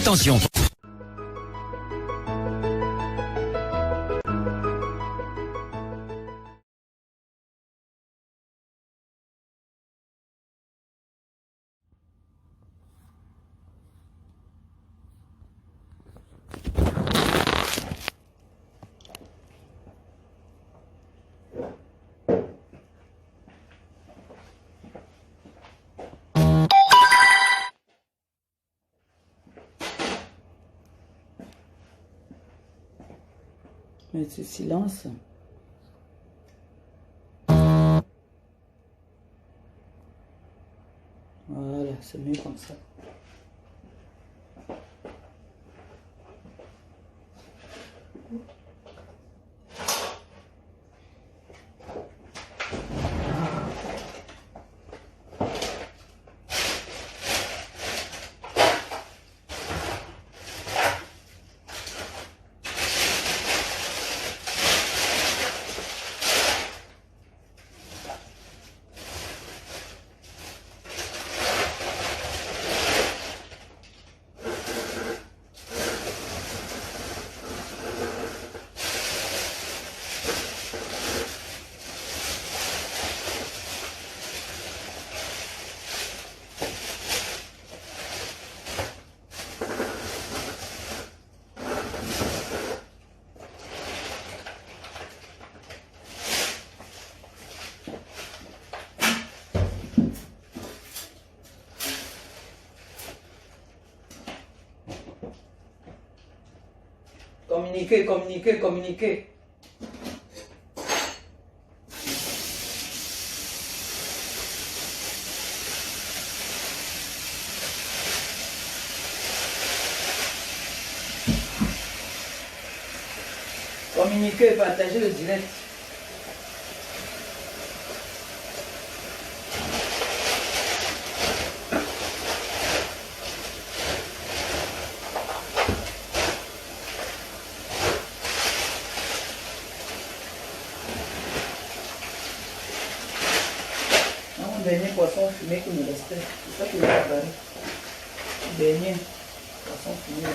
Attention. Mais ce silence. Voilà, c'est mieux comme ça. Communiquer, communiquer, communiquer. Communiquer, partager le direct. Dernier poisson fumé qui me restait. C'est ça que je vais préparer. Dernier poisson fumé.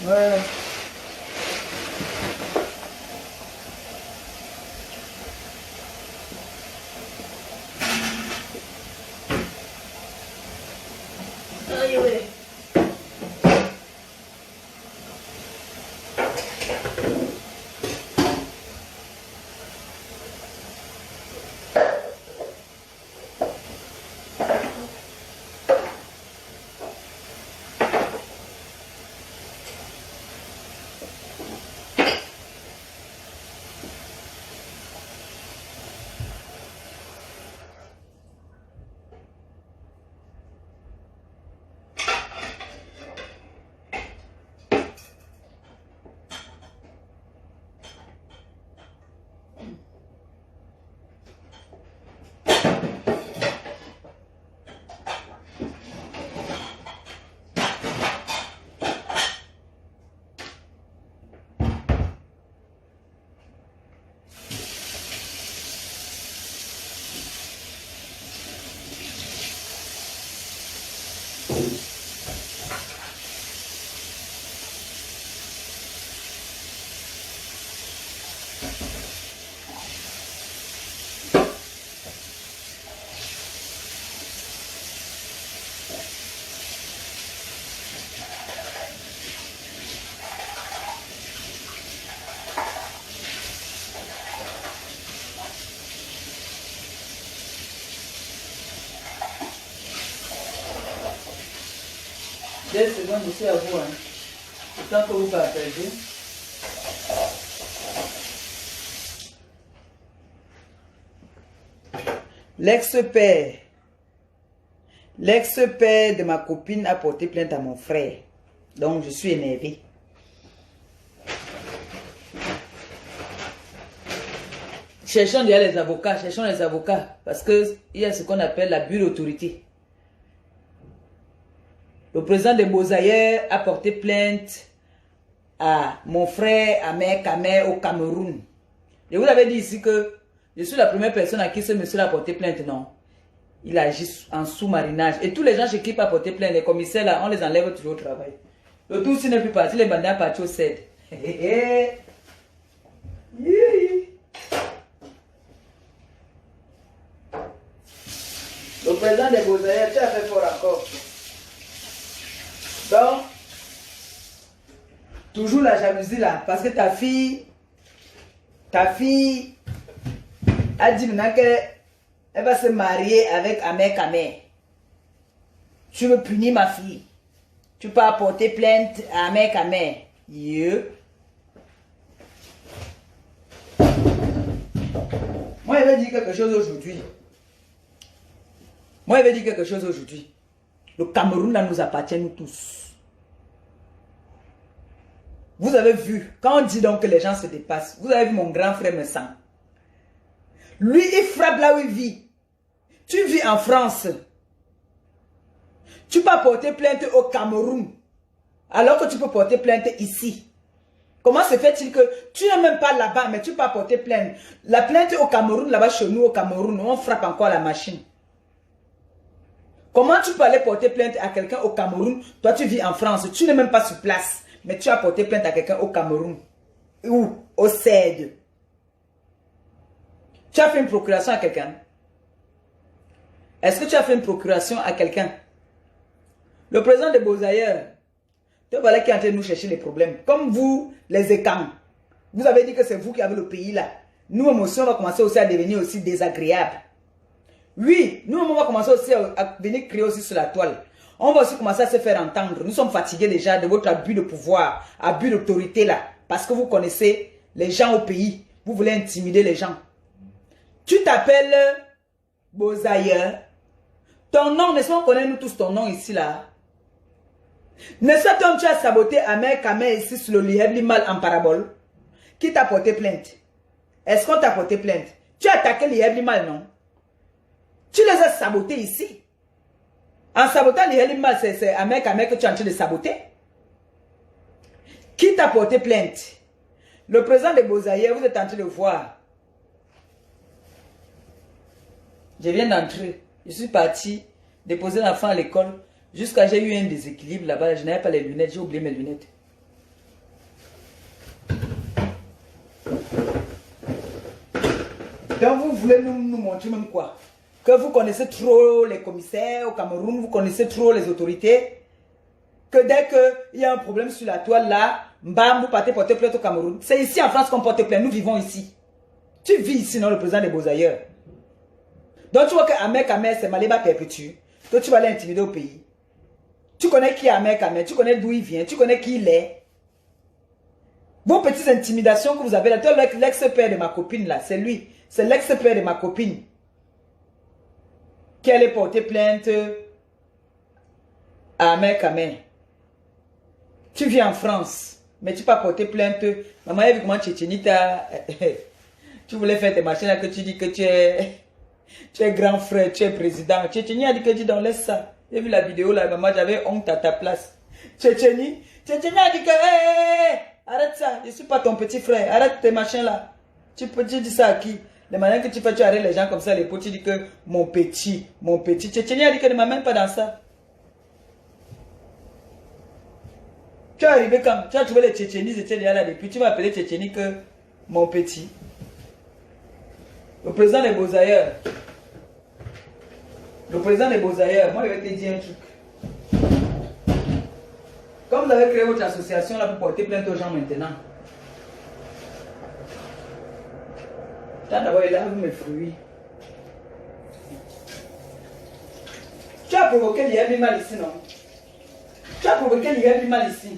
Ouais. Deux secondes ici à vous. Hein. Le temps que vous partagez. L'ex-père de ma copine a porté plainte à mon frère. Donc je suis énervée. Cherchons déjà les avocats, parce qu'il y a ce qu'on appelle l'abus d'autorité. Le président de Bozaïe a porté plainte à mon frère Ahmed Kamé au Cameroun. Je vous avais dit ici que je suis la première personne à qui ce monsieur a porté plainte, non? Il agit en sous-marinage. Et tous les gens chez qui il a porté plainte, les commissaires là, on les enlève toujours au travail. Le tout, s'il n'est plus parti, les bandits sont partis au CED. Le président des Beaux-Arts, tu as fait fort encore. Donc, toujours la jalousie là, parce que ta fille a dit maintenant qu'elle va se marier avec Ahmed Kamé. Tu veux punir ma fille. Tu peux apporter plainte à Ahmed Kamé. Moi, je vais dire quelque chose aujourd'hui. Le Cameroun, là, nous appartient, nous tous. Vous avez vu, quand on dit donc que les gens se dépassent, vous avez vu mon grand frère me sent. Lui, il frappe là où il vit. Tu vis en France. Tu peux porter plainte au Cameroun, alors que tu peux porter plainte ici. Comment se fait-il que tu n'es même pas là-bas, mais tu peux porter plainte? La plainte au Cameroun, là-bas chez nous au Cameroun, on frappe encore la machine. Comment tu peux aller porter plainte à quelqu'un au Cameroun? Toi, tu vis en France, tu n'es même pas sur place, mais tu as porté plainte à quelqu'un au Cameroun. Ou au CED. Tu as fait une procuration à quelqu'un? Est-ce que tu as fait une procuration à quelqu'un? Le président de Beaux-Arts, c'est voilà qui est en train de nous chercher les problèmes. Comme vous, les écans, vous avez dit que c'est vous qui avez le pays là. Nous, émotions, on va commencer aussi à devenir aussi désagréables. Oui, nous, on va commencer aussi à venir crier aussi sur la toile. On va aussi commencer à se faire entendre. Nous sommes fatigués déjà de votre abus de pouvoir, abus d'autorité là. Parce que vous connaissez les gens au pays. Vous voulez intimider les gens. Tu t'appelles Beaux-Arts. Ton nom, n'est-ce pas, on connaît nous tous ton nom ici là. N'est-ce pas toi, tu as saboté Ahmed Kamé ici sur le Liebli mal en parabole? Qui t'a porté plainte? Est-ce qu'on t'a porté plainte? Tu as attaqué Liebli mal, non? Tu les as sabotés ici. En sabotant Liebli mal, c'est Ahmed Kamé que tu es en train de saboter. Qui t'a porté plainte? Le président de Beaux-Arts, vous êtes en train de voir. Je viens d'entrer. Je suis parti déposer l'enfant à l'école. Jusqu'à j'ai eu un déséquilibre là-bas. Je n'avais pas les lunettes. J'ai oublié mes lunettes. Donc vous voulez nous montrer même quoi? Que vous connaissez trop les commissaires au Cameroun. Vous connaissez trop les autorités. Que dès qu'il y a un problème sur la toile là, bam, vous partez porter plainte au Cameroun. C'est ici en France qu'on porte plainte. Nous vivons ici. Tu vis ici, non, le président des Beaux-Arts. Donc tu vois que Ahmed Kamé, c'est Maléba perpétue. Que tu vas l'intimider au pays. Tu connais qui est Ahmed Kamé, tu connais d'où il vient, tu connais qui il est. Vos petites intimidations que vous avez là, l'ex-père de ma copine là, c'est lui. C'est l'ex-père de ma copine. Qui allait porter plainte à Ahmed Kamé. Tu vis en France, mais tu peux porter plainte. Maman, a vu comment Tchétchénie t'a... Tu voulais faire tes machines là que tu dis que tu es grand frère, tu es président. Tchétchénie a dit que tu dans laisse ça. J'ai vu la vidéo là, maman, j'avais honte à ta place. Tchétchénie a dit que arrête ça, je ne suis pas ton petit frère, arrête tes machins là. Tu dis ça à qui? Les manières que tu fais, tu arrêtes les gens comme ça, les potes, tu dis que mon petit. Tchétchénie a dit que ne m'amène pas dans ça. Tu es arrivé quand? Tu as trouvé les Tchétchénies, c'était là depuis, tu vas appeler Tchétchénie que mon petit. Le président des Beaux-Arts. Le président des Beaux-Arts, moi je vais te dire un truc. Comme vous avez créé votre association là pour porter plainte aux gens maintenant. D'abord il a vu mes fruits. Tu as provoqué l'IA mal ici, non? Tu as provoqué l'IA mal ici.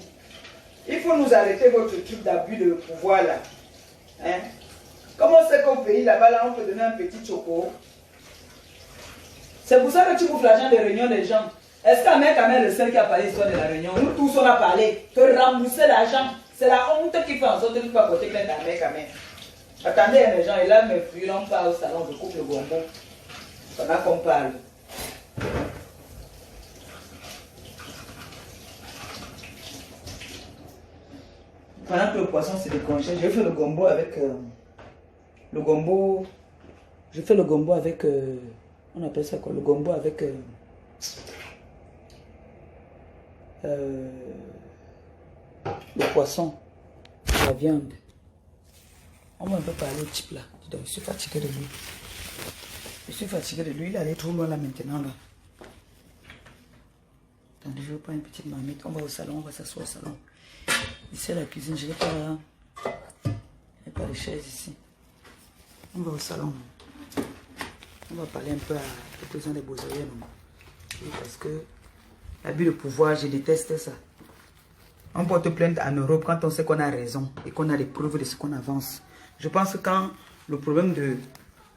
Il faut nous arrêter votre truc d'abus de pouvoir là. Hein? Comme on sait qu'au pays là-bas, là, on peut donner un petit choco. C'est pour ça que tu bouffes l'argent des réunions des gens. Est-ce qu'Ahmed Kamé est le seul qui a parlé de l'histoire de la réunion? Nous tous on a parlé. Que rembourser l'argent, c'est la honte qui fait en sorte que tu ne peux pas porter plainte à Ahmed Kamé. Attendez les gens, et là mes fruits, là on part au salon, je coupe le bonbon. Pendant qu'on parle. Pendant que le poisson se décongèle, je vais faire le gombo avec... le gombo... Je fais le gombo avec... on appelle ça quoi? Le gombo avec... le poisson, la viande. On va un peu parler au type là. Donc, je suis fatigué de lui. Je suis fatigué de lui. Il allait trop loin là maintenant là. Attendez, je vais prendre une petite marmite. On va au salon, on va s'asseoir au salon. Ici à la cuisine, je n'ai pas de chaise ici. On va au salon. On va parler un peu au président des Beaux-Arts. Parce que l'abus de pouvoir, je déteste ça. On porte plainte en Europe quand on sait qu'on a raison et qu'on a des preuves de ce qu'on avance. Je pense que quand le problème de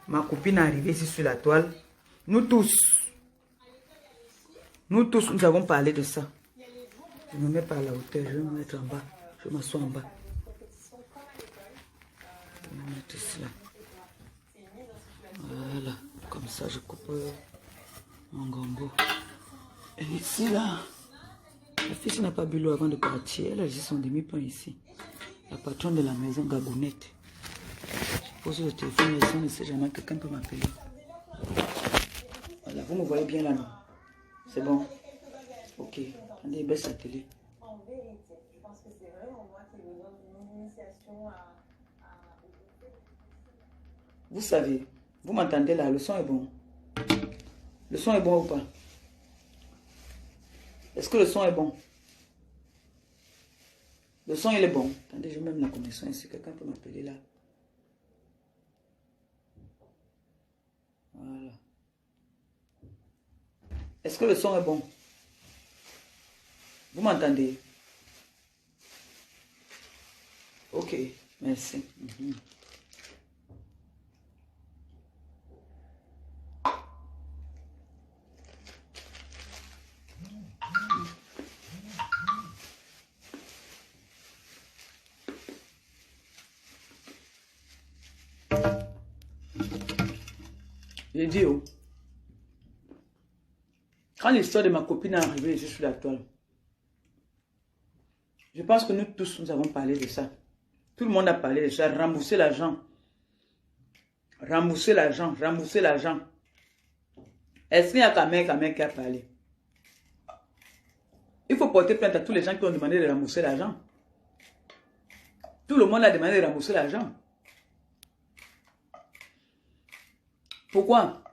ma copine est arrivé ici sur la toile, nous tous, nous avons parlé de ça. Je me mets par la hauteur, je vais me mettre en bas. Je m'assois en bas. Je vais me mettre ici là. Voilà, comme ça je coupe mon gombo. Et ici là, la fille n'a pas bu l'eau avant de partir. Elle a juste son demi-pain ici. La patronne de la maison, Gagounette. Je pose le téléphone, mais on ne sait jamais, quelqu'un peut m'appeler. Voilà, vous me voyez bien là, non? C'est bon? Ok. Attendez, baisse la télé. En vérité, je pense que c'est vraiment moi qui vous donne une initiation à... Vous savez, vous m'entendez là, le son est bon. Le son est bon ou pas? Est-ce que le son est bon? Le son, il est bon. Attendez, je vais même la connexion ici. Quelqu'un peut m'appeler là. Voilà. Est-ce que le son est bon? Vous m'entendez? Ok, merci. J'ai dit, oh, quand l'histoire de ma copine est arrivée ici sur la toile, je pense que nous tous, nous avons parlé de ça. Tout le monde a parlé de ça. Rembourser l'argent. Rembourser l'argent. Rembourser l'argent. Est-ce qu'il y a quelqu'un qui a parlé? Il faut porter plainte à tous les gens qui ont demandé de rembourser l'argent. Tout le monde a demandé de rembourser l'argent. Pourquoi?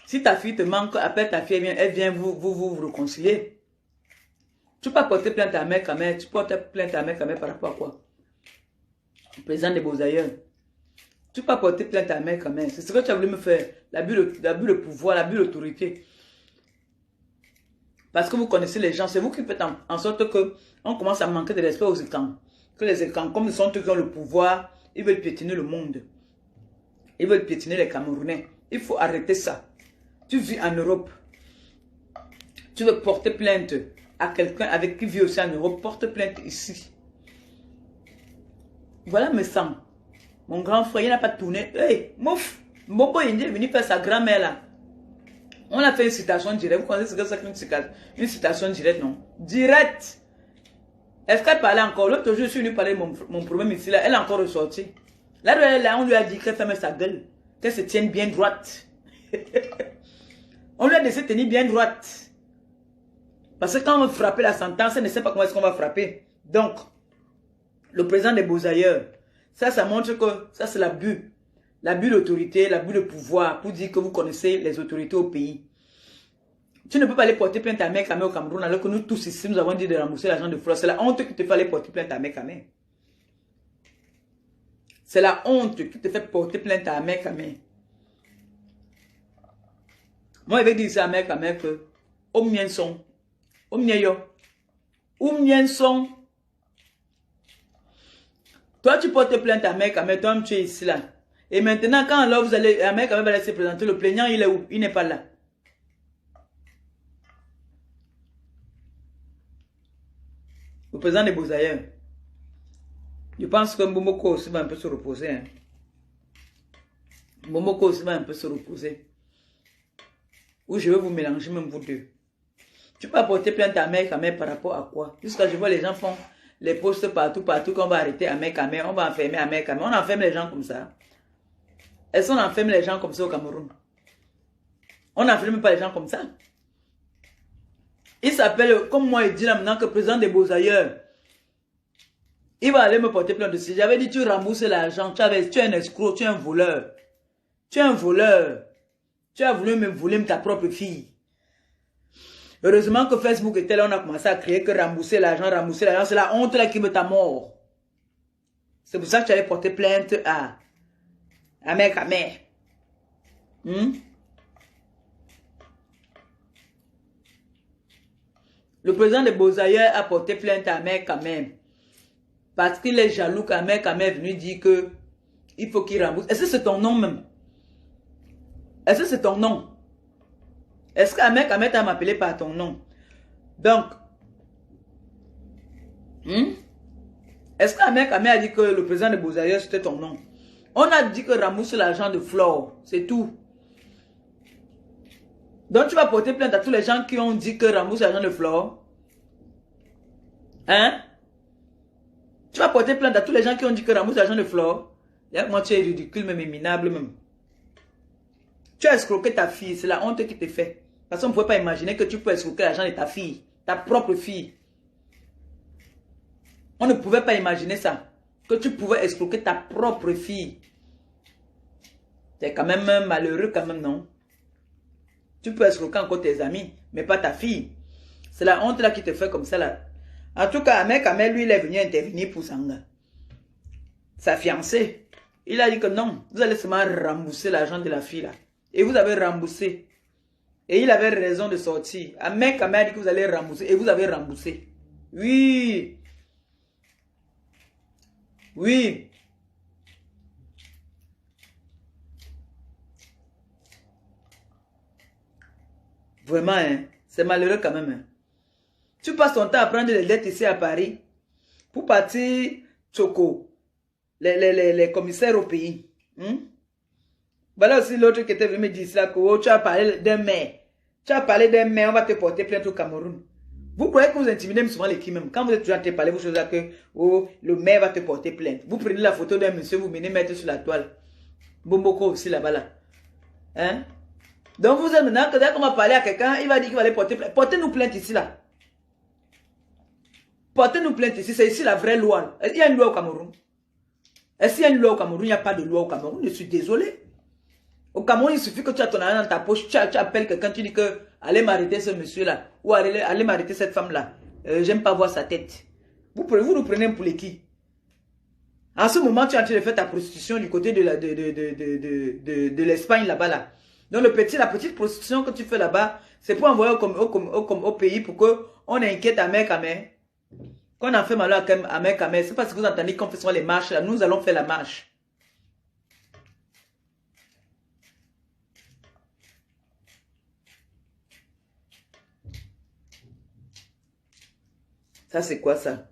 Si ta fille te manque, appelle ta fille, elle vient vous réconcilier. Tu peux pas porter plainte à mère Kamel. Tu portes plainte à mère Kamel par rapport à quoi? Le président des Beaux-Arts. Tu peux pas porter plainte à mère Kamel. C'est ce que tu as voulu me faire. L'abus de pouvoir, l'abus d'autorité. Parce que vous connaissez les gens. C'est vous qui faites en sorte que on commence à manquer de respect aux écrans. Que les écrans, comme ils sont ceux qui ont le pouvoir, ils veulent piétiner le monde. Ils veulent piétiner les Camerounais. Il faut arrêter ça. Tu vis en Europe. Tu veux porter plainte à quelqu'un avec qui vit aussi en Europe. Porte plainte ici. Voilà mes sangs. Mon grand frère, il n'a pas tourné. Hey, mouf! Bobo Indé est venu faire sa grand-mère là. On a fait une citation directe. Vous connaissez ce que c'est qu'une citation directe, non? Directe. Est-ce qu'elle parlait encore? L'autre jour, je suis venu parler de mon problème ici là. Elle a encore ressorti. Là, on lui a dit qu'elle ferme sa gueule. Qu'elle se tienne bien droite. On lui a dit de se tenir bien droite. Parce que quand on va frapper la sentence, elle ne sait pas comment est-ce qu'on va frapper. Donc, le président des Beaux-Arts, ça montre que ça c'est l'abus. L'abus d'autorité, l'abus de pouvoir, pour dire que vous connaissez les autorités au pays. Tu ne peux pas aller porter plainte à mère Kamel au Cameroun, alors que nous tous ici, nous avons dit de rembourser l'argent de Flore. C'est la honte qui te fait aller porter plainte à mère Kamel. C'est la honte qui te fait porter plainte à mère Kamel. Moi, je vais dire ça à mère Kamel que, au mien son, au mien yo, au mien son. Toi, tu portes plainte à mère Kamel, toi, tu es ici là. Et maintenant, quand alors vous allez, la mère Kamel va laisser présenter, le plaignant, il est où? Il n'est pas là. Le président des Beaux-Arts. Je pense que Mbomoko aussi va un peu se reposer. Hein. Mbomoko aussi va un peu se reposer. Ou je vais vous mélanger même vous deux. Tu peux apporter plainte à mère Kamel par rapport à quoi? Jusqu'à je vois les gens font les postes partout, partout, qu'on va arrêter Ahmed Kamel, on va enfermer Ahmed Kamel. On enferme les gens comme ça. Est-ce qu'on enferme les gens comme ça au Cameroun? On n'enferme pas les gens comme ça. Il s'appelle, comme moi, il dit là maintenant que président des Beaux-Ailleurs, il va aller me porter plainte dessus. J'avais dit, tu rembourses l'argent, tu es un escroc, tu es un voleur. Tu es un voleur. Tu as voulu me voler ta propre fille. Heureusement que Facebook était là, on a commencé à créer que rembourser l'argent, c'est la honte là qui me t'a mort. C'est pour ça que tu allais porter plainte à mère Kamel. Le président de Beaux-Ailleurs a porté plainte à mère Kamel. Parce qu'il est jaloux qu'Ahmed Kamel est venu dire que il faut qu'il rembourse. Est-ce que c'est ton nom même? Est-ce que c'est ton nom? Est-ce qu'Ahmed Kamel t'a m'appelé par ton nom? Donc, est-ce qu'Ahmed Kamel a dit que le président de Beaux-Ailleurs c'était ton nom? On a dit que rembourse l'argent de Flore, c'est tout. Donc tu vas porter plainte à tous les gens qui ont dit que rembourse l'argent de Flore? Hein? Tu vas porter plainte à tous les gens qui ont dit que rembourse l'argent de Flore? Moi tu es ridicule, même minable même. Tu as escroqué ta fille, c'est la honte qui te fait. Parce qu'on ne pouvait pas imaginer que tu peux escroquer l'argent de ta fille, ta propre fille. On ne pouvait pas imaginer ça, que tu pouvais escroquer ta propre fille. C'est quand même malheureux quand même, non? Tu peux escroquer encore tes amis, mais pas ta fille. C'est la honte là qui te fait comme ça là. En tout cas, Ahmed Kamel, lui, il est venu intervenir pour sa fiancée. Il a dit que non, vous allez seulement rembourser l'argent de la fille là. Et vous avez remboursé. Et il avait raison de sortir. Ahmed Kamel a dit que vous allez rembourser. Et vous avez remboursé. Oui. Oui. Vraiment, hein, c'est malheureux quand même. Hein. Tu passes ton temps à prendre les dettes ici à Paris pour partir choco les commissaires au pays. Voilà aussi l'autre qui était venu me dire ça, que oh, tu as parlé d'un maire. Tu as parlé d'un maire, on va te porter plainte au Cameroun. Vous croyez que vous intimidez souvent l'équipe même. Quand vous êtes toujours en train de parler, vous chose là que oh, le maire va te porter plainte. Vous prenez la photo d'un monsieur, vous venez mettre sur la toile. Bomboko aussi là-bas là. Hein? Donc vous êtes maintenant, dès qu'on va parler à quelqu'un, il va dire qu'il va aller porter plainte. Portez-nous plainte ici là. Portez-nous plainte ici, c'est ici la vraie loi. Il y a une loi au Cameroun. Est-ce qu'il y a une loi au Cameroun? Il n'y a pas de loi au Cameroun, je suis désolé. Au Cameroun, il suffit que tu as ton argent dans ta poche, tu appelles quelqu'un, tu dis que allez m'arrêter ce monsieur-là, ou allez m'arrêter cette femme-là. J'aime pas voir sa tête. Vous nous prenez pour les qui? En ce moment, tu es en train de faire ta prostitution du côté de l'Espagne là-bas là. Donc la petite prostitution que tu fais là-bas, c'est pour envoyer au pays pour qu'on inquiète Ahmed Kamel. Qu'on en fait malheur à Ahmed Kamel, c'est parce que vous entendez qu'on fait les marches là. Nous allons faire la marche. Ça, c'est quoi ça?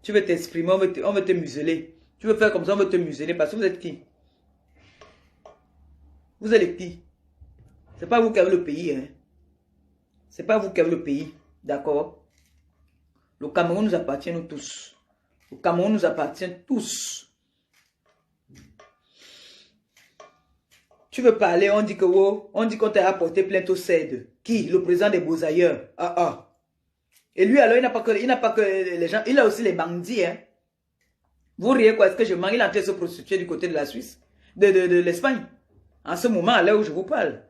Tu veux t'exprimer, on veut te museler. Tu veux faire comme ça, on veut te museler parce que vous êtes qui? Vous êtes qui? C'est pas vous qui avez le pays, hein? C'est pas vous qui avez le pays, d'accord? Le Cameroun nous appartient nous tous. Le Cameroun nous appartient tous. Tu veux parler, on dit que on dit qu'on t'a apporté plainte au CED. Qui? Le président des Beaux-Ailleurs. Et lui alors, il n'a pas que les gens, il a aussi les bandits, hein. Vous riez quoi? Est-ce que je mens? Il est en train de se prostituer du côté de la Suisse, de l'Espagne. En ce moment, à l'heure où je vous parle.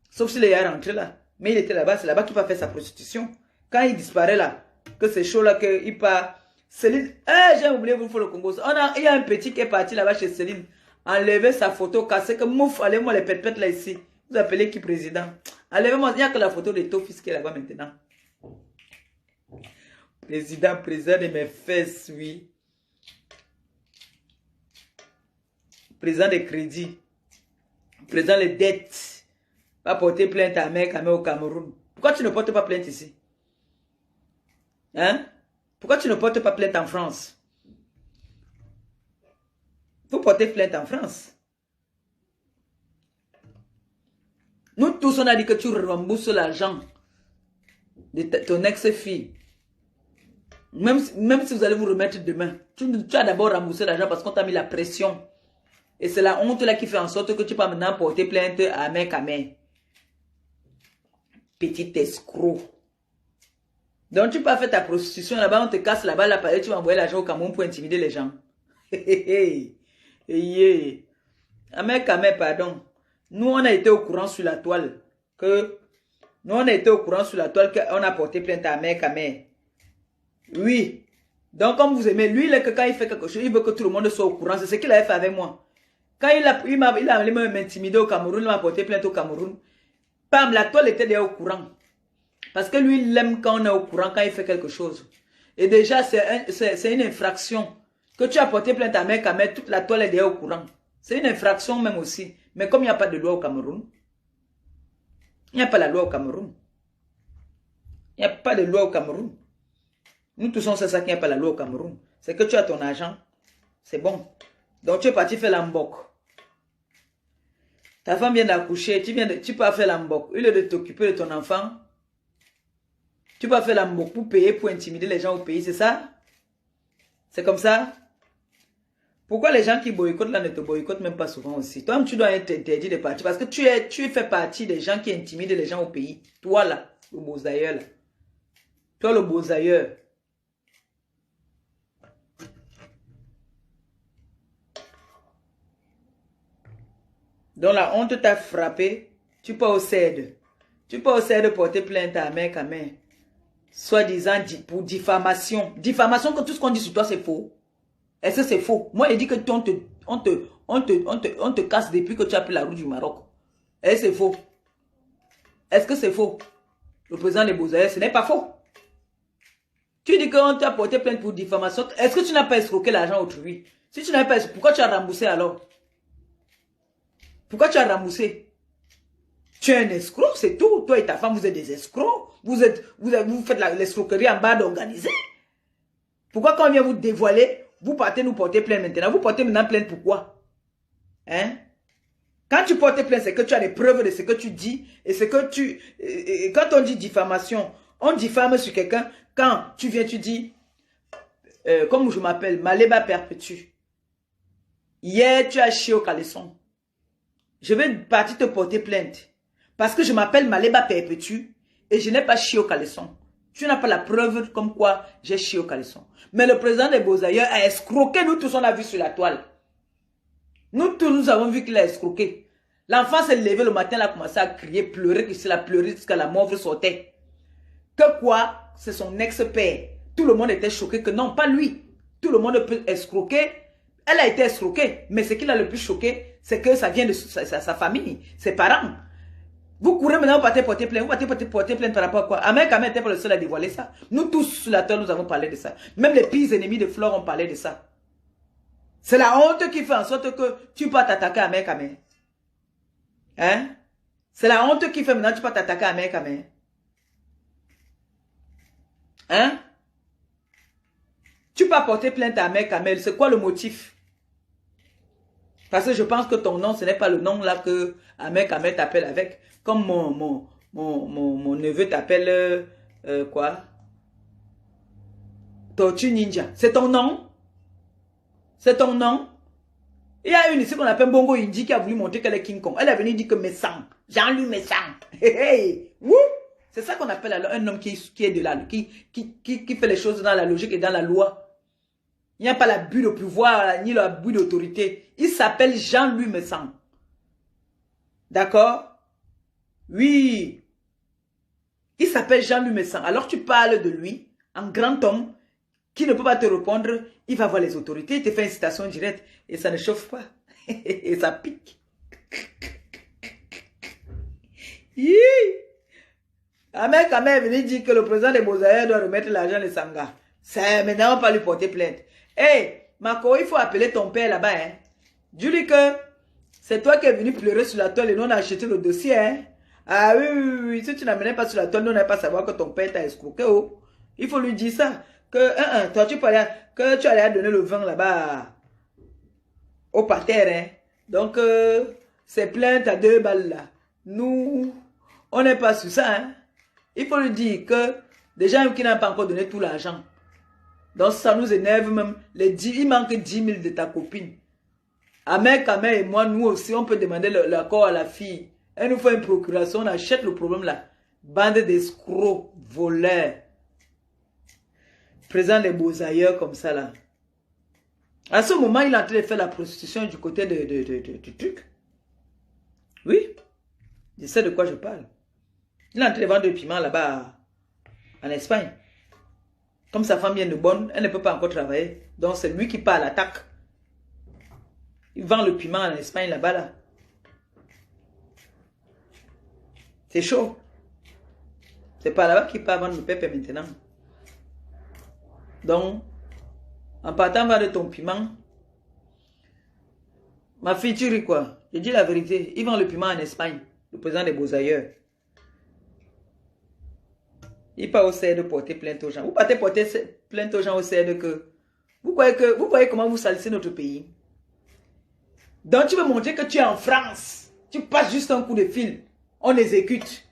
Sauf s'il est rentré là. Mais il était là-bas, c'est là-bas qu'il va faire sa prostitution. Quand il disparaît là, que c'est chaud là, qu'il part. Céline, j'ai oublié vous faire le Congo. Il y a un petit qui est parti là-bas chez Céline. Enlever sa photo, casser que mouf, allez-moi les pètes là ici. Vous appelez qui président? Enlevez-moi, il n'y a que la photo de Tofis qui est là-bas maintenant. Président de mes fesses, oui. Président des crédits. Président des dettes. Va porter plainte à Ahmed Kamel au Cameroun. Pourquoi tu ne portes pas plainte ici? Hein? Pourquoi tu ne portes pas plainte en France? Vous portez plainte en France. Nous tous, on a dit que tu rembourses l'argent de ton ex-fille. Même si vous allez vous remettre demain, tu as d'abord remboursé l'argent parce qu'on t'a mis la pression. Et c'est la honte là qui fait en sorte que tu peux maintenant porter plainte à main qu'à main. Petit escroc. Donc tu peux faire ta prostitution là-bas, on te casse là-bas, là, tu vas envoyer l'argent au Cameroun pour intimider les gens. À main qu'à main, pardon. Nous, on a été au courant sur la toile qu'on a porté plainte à main qu'à main. Oui. Donc, comme vous aimez, lui, quand il fait quelque chose, il veut que tout le monde soit au courant. C'est ce qu'il avait fait avec moi. Quand il a m'intimider au Cameroun, il m'a porté plainte au Cameroun. Pam, la toile était déjà au courant. Parce que lui, il aime quand on est au courant, quand il fait quelque chose. Et déjà, c'est une infraction. Que tu as porté plainte à mec, toute la toile est déjà au courant. C'est une infraction même aussi. Mais comme il n'y a pas de loi au Cameroun, il n'y a pas la loi au Cameroun. Il n'y a pas de loi au Cameroun. Nous tous on sait ça qu'il n'y a pas la loi au Cameroun. C'est que tu as ton argent. C'est bon. Donc tu es parti faire l'ambok. Ta femme vient d'accoucher. Tu peux faire l'ambok. Au lieu de t'occuper de ton enfant, tu peux faire l'ambok pour payer, pour intimider les gens au pays. C'est ça? C'est comme ça? Pourquoi les gens qui boycottent là ne te boycottent même pas souvent aussi? Toi, tu dois être interdit de partir. Parce que tu fais partie des gens qui intimident les gens au pays. Toi là, le beau-ailleurs là. Toi le beau-ailleurs. Donc la honte t'a frappé, tu peux au CED. Tu peux au CED porter plainte à main qu'à main. Soi-disant pour diffamation. Diffamation, que tout ce qu'on dit sur toi c'est faux. Est-ce que c'est faux? Moi je dis que on te casse depuis que tu as pris la route du Maroc. Est-ce que c'est faux? Est-ce que c'est faux? Le président des Beaux-Arts, ce n'est pas faux. Tu dis qu'on t'a porté plainte pour diffamation. Est-ce que tu n'as pas escroqué l'argent autrui? Si tu n'as pas escroqué, pourquoi tu as remboursé alors? Pourquoi tu as remboursé? Tu es un escroc, c'est tout. Toi et ta femme, vous êtes des escrocs. Vous faites l'escroquerie en bas d'organiser. Pourquoi quand on vient vous dévoiler, vous partez nous porter plainte maintenant? Vous portez maintenant plainte pourquoi? Hein? Quand tu portes plainte, c'est que tu as des preuves de ce que tu dis. Et ce que tu... quand on dit diffamation, on diffame sur quelqu'un. Quand tu viens, tu dis... comme je m'appelle, Maléba Perpétue. Hier, tu as chié au caleçon. Je vais partir te porter plainte. Parce que je m'appelle Maléba Perpétue et je n'ai pas chié au caleçon. Tu n'as pas la preuve comme quoi j'ai chié au caleçon. Mais le président des Beaux-Ailleurs a escroqué. Nous tous, on a vu sur la toile. Nous tous, nous avons vu qu'il a escroqué. L'enfant s'est levé le matin, il a commencé à crier, pleurer, qu'il a pleuré jusqu'à la morve sortait. Que quoi? C'est son ex-père. Tout le monde était choqué que non, pas lui. Tout le monde peut escroquer. Elle a été escroquée, mais ce qui l'a le plus choqué, c'est que ça vient de sa famille, ses parents. Vous courez maintenant, vous partez porter plainte. Vous partez porter plainte par rapport à quoi? Ahmed Kamel n'était pas le seul à dévoiler ça. Nous tous sur la terre, nous avons parlé de ça. Même les pires ennemis de Flore ont parlé de ça. C'est la honte qui fait en sorte que tu peux t'attaquer à Ahmed Kamel. Hein? C'est la honte qui fait maintenant que tu peux t'attaquer à Ahmed Kamel. Hein? Tu peux porter plainte à Ahmed Kamel. C'est quoi le motif? Parce que je pense que ton nom, ce n'est pas le nom là que Ahmed Kamel t'appelle avec. Comme mon neveu t'appelle quoi? Tortue Ninja. C'est ton nom? C'est ton nom? Il y a une ici qu'on appelle Bongo Indi qui a voulu montrer qu'elle est King Kong. Elle est venue dire que Messang. Jean-Louis Messang. Hey, hey. C'est ça qu'on appelle alors un homme qui est de là, qui fait les choses dans la logique et dans la loi. Il n'y a pas l'abus de pouvoir, ni l'abus d'autorité. Il s'appelle Jean-Louis Messang. D'accord? Oui. Il s'appelle Jean-Louis Messang. Alors tu parles de lui, un grand homme, qui ne peut pas te répondre. Il va voir les autorités, il te fait une citation directe. Et ça ne chauffe pas. Et ça pique. Ahmed Kamel est venu dire que le président des Beaux-Arts doit remettre l'argent de Sanga. C'est maintenant, on va lui porter plainte. Hey, Marco, il faut appeler ton père là-bas. Hein. Dis-lui que c'est toi qui es venu pleurer sur la toile et nous on a acheté le dossier. Hein. Ah oui. Si tu n'amenais pas sur la toile, nous on n'allait pas savoir que ton père t'a escroqué. Oh. Il faut lui dire ça. Que toi, que tu allais donner le vin là-bas au parterre. Hein. Donc, c'est plainte à 2 balles là. Nous, on n'est pas sur ça. Hein. Il faut lui dire que des gens qui n'ont pas encore donné tout l'argent. Donc ça nous énerve même. Il manque 10 000 de ta copine. Amer et moi, nous aussi, on peut demander l'accord à la fille. Elle nous fait une procuration, on achète le problème là. Bande d'escrocs, voleurs. Présent des beaux ailleurs comme ça là. À ce moment, il est en train de faire la prostitution du côté du truc. Oui. Je sais de quoi je parle. Il est en train de vendre du piment là-bas en Espagne. Comme sa femme vient de bonne, elle ne peut pas encore travailler. Donc c'est lui qui part à l'attaque. Il vend le piment en Espagne là-bas là. C'est chaud. C'est pas là-bas qu'il part vendre le pépé maintenant. Donc, en partant vendre ton piment, ma fille, tu ris quoi? Je dis la vérité. Il vend le piment en Espagne, le président des Beaux-Ailleurs. Il part au CED de porter plainte aux gens. Vous partez porter plainte aux gens au CED que... Vous voyez comment vous salissez notre pays? Donc tu veux montrer que tu es en France. Tu passes juste un coup de fil. On exécute.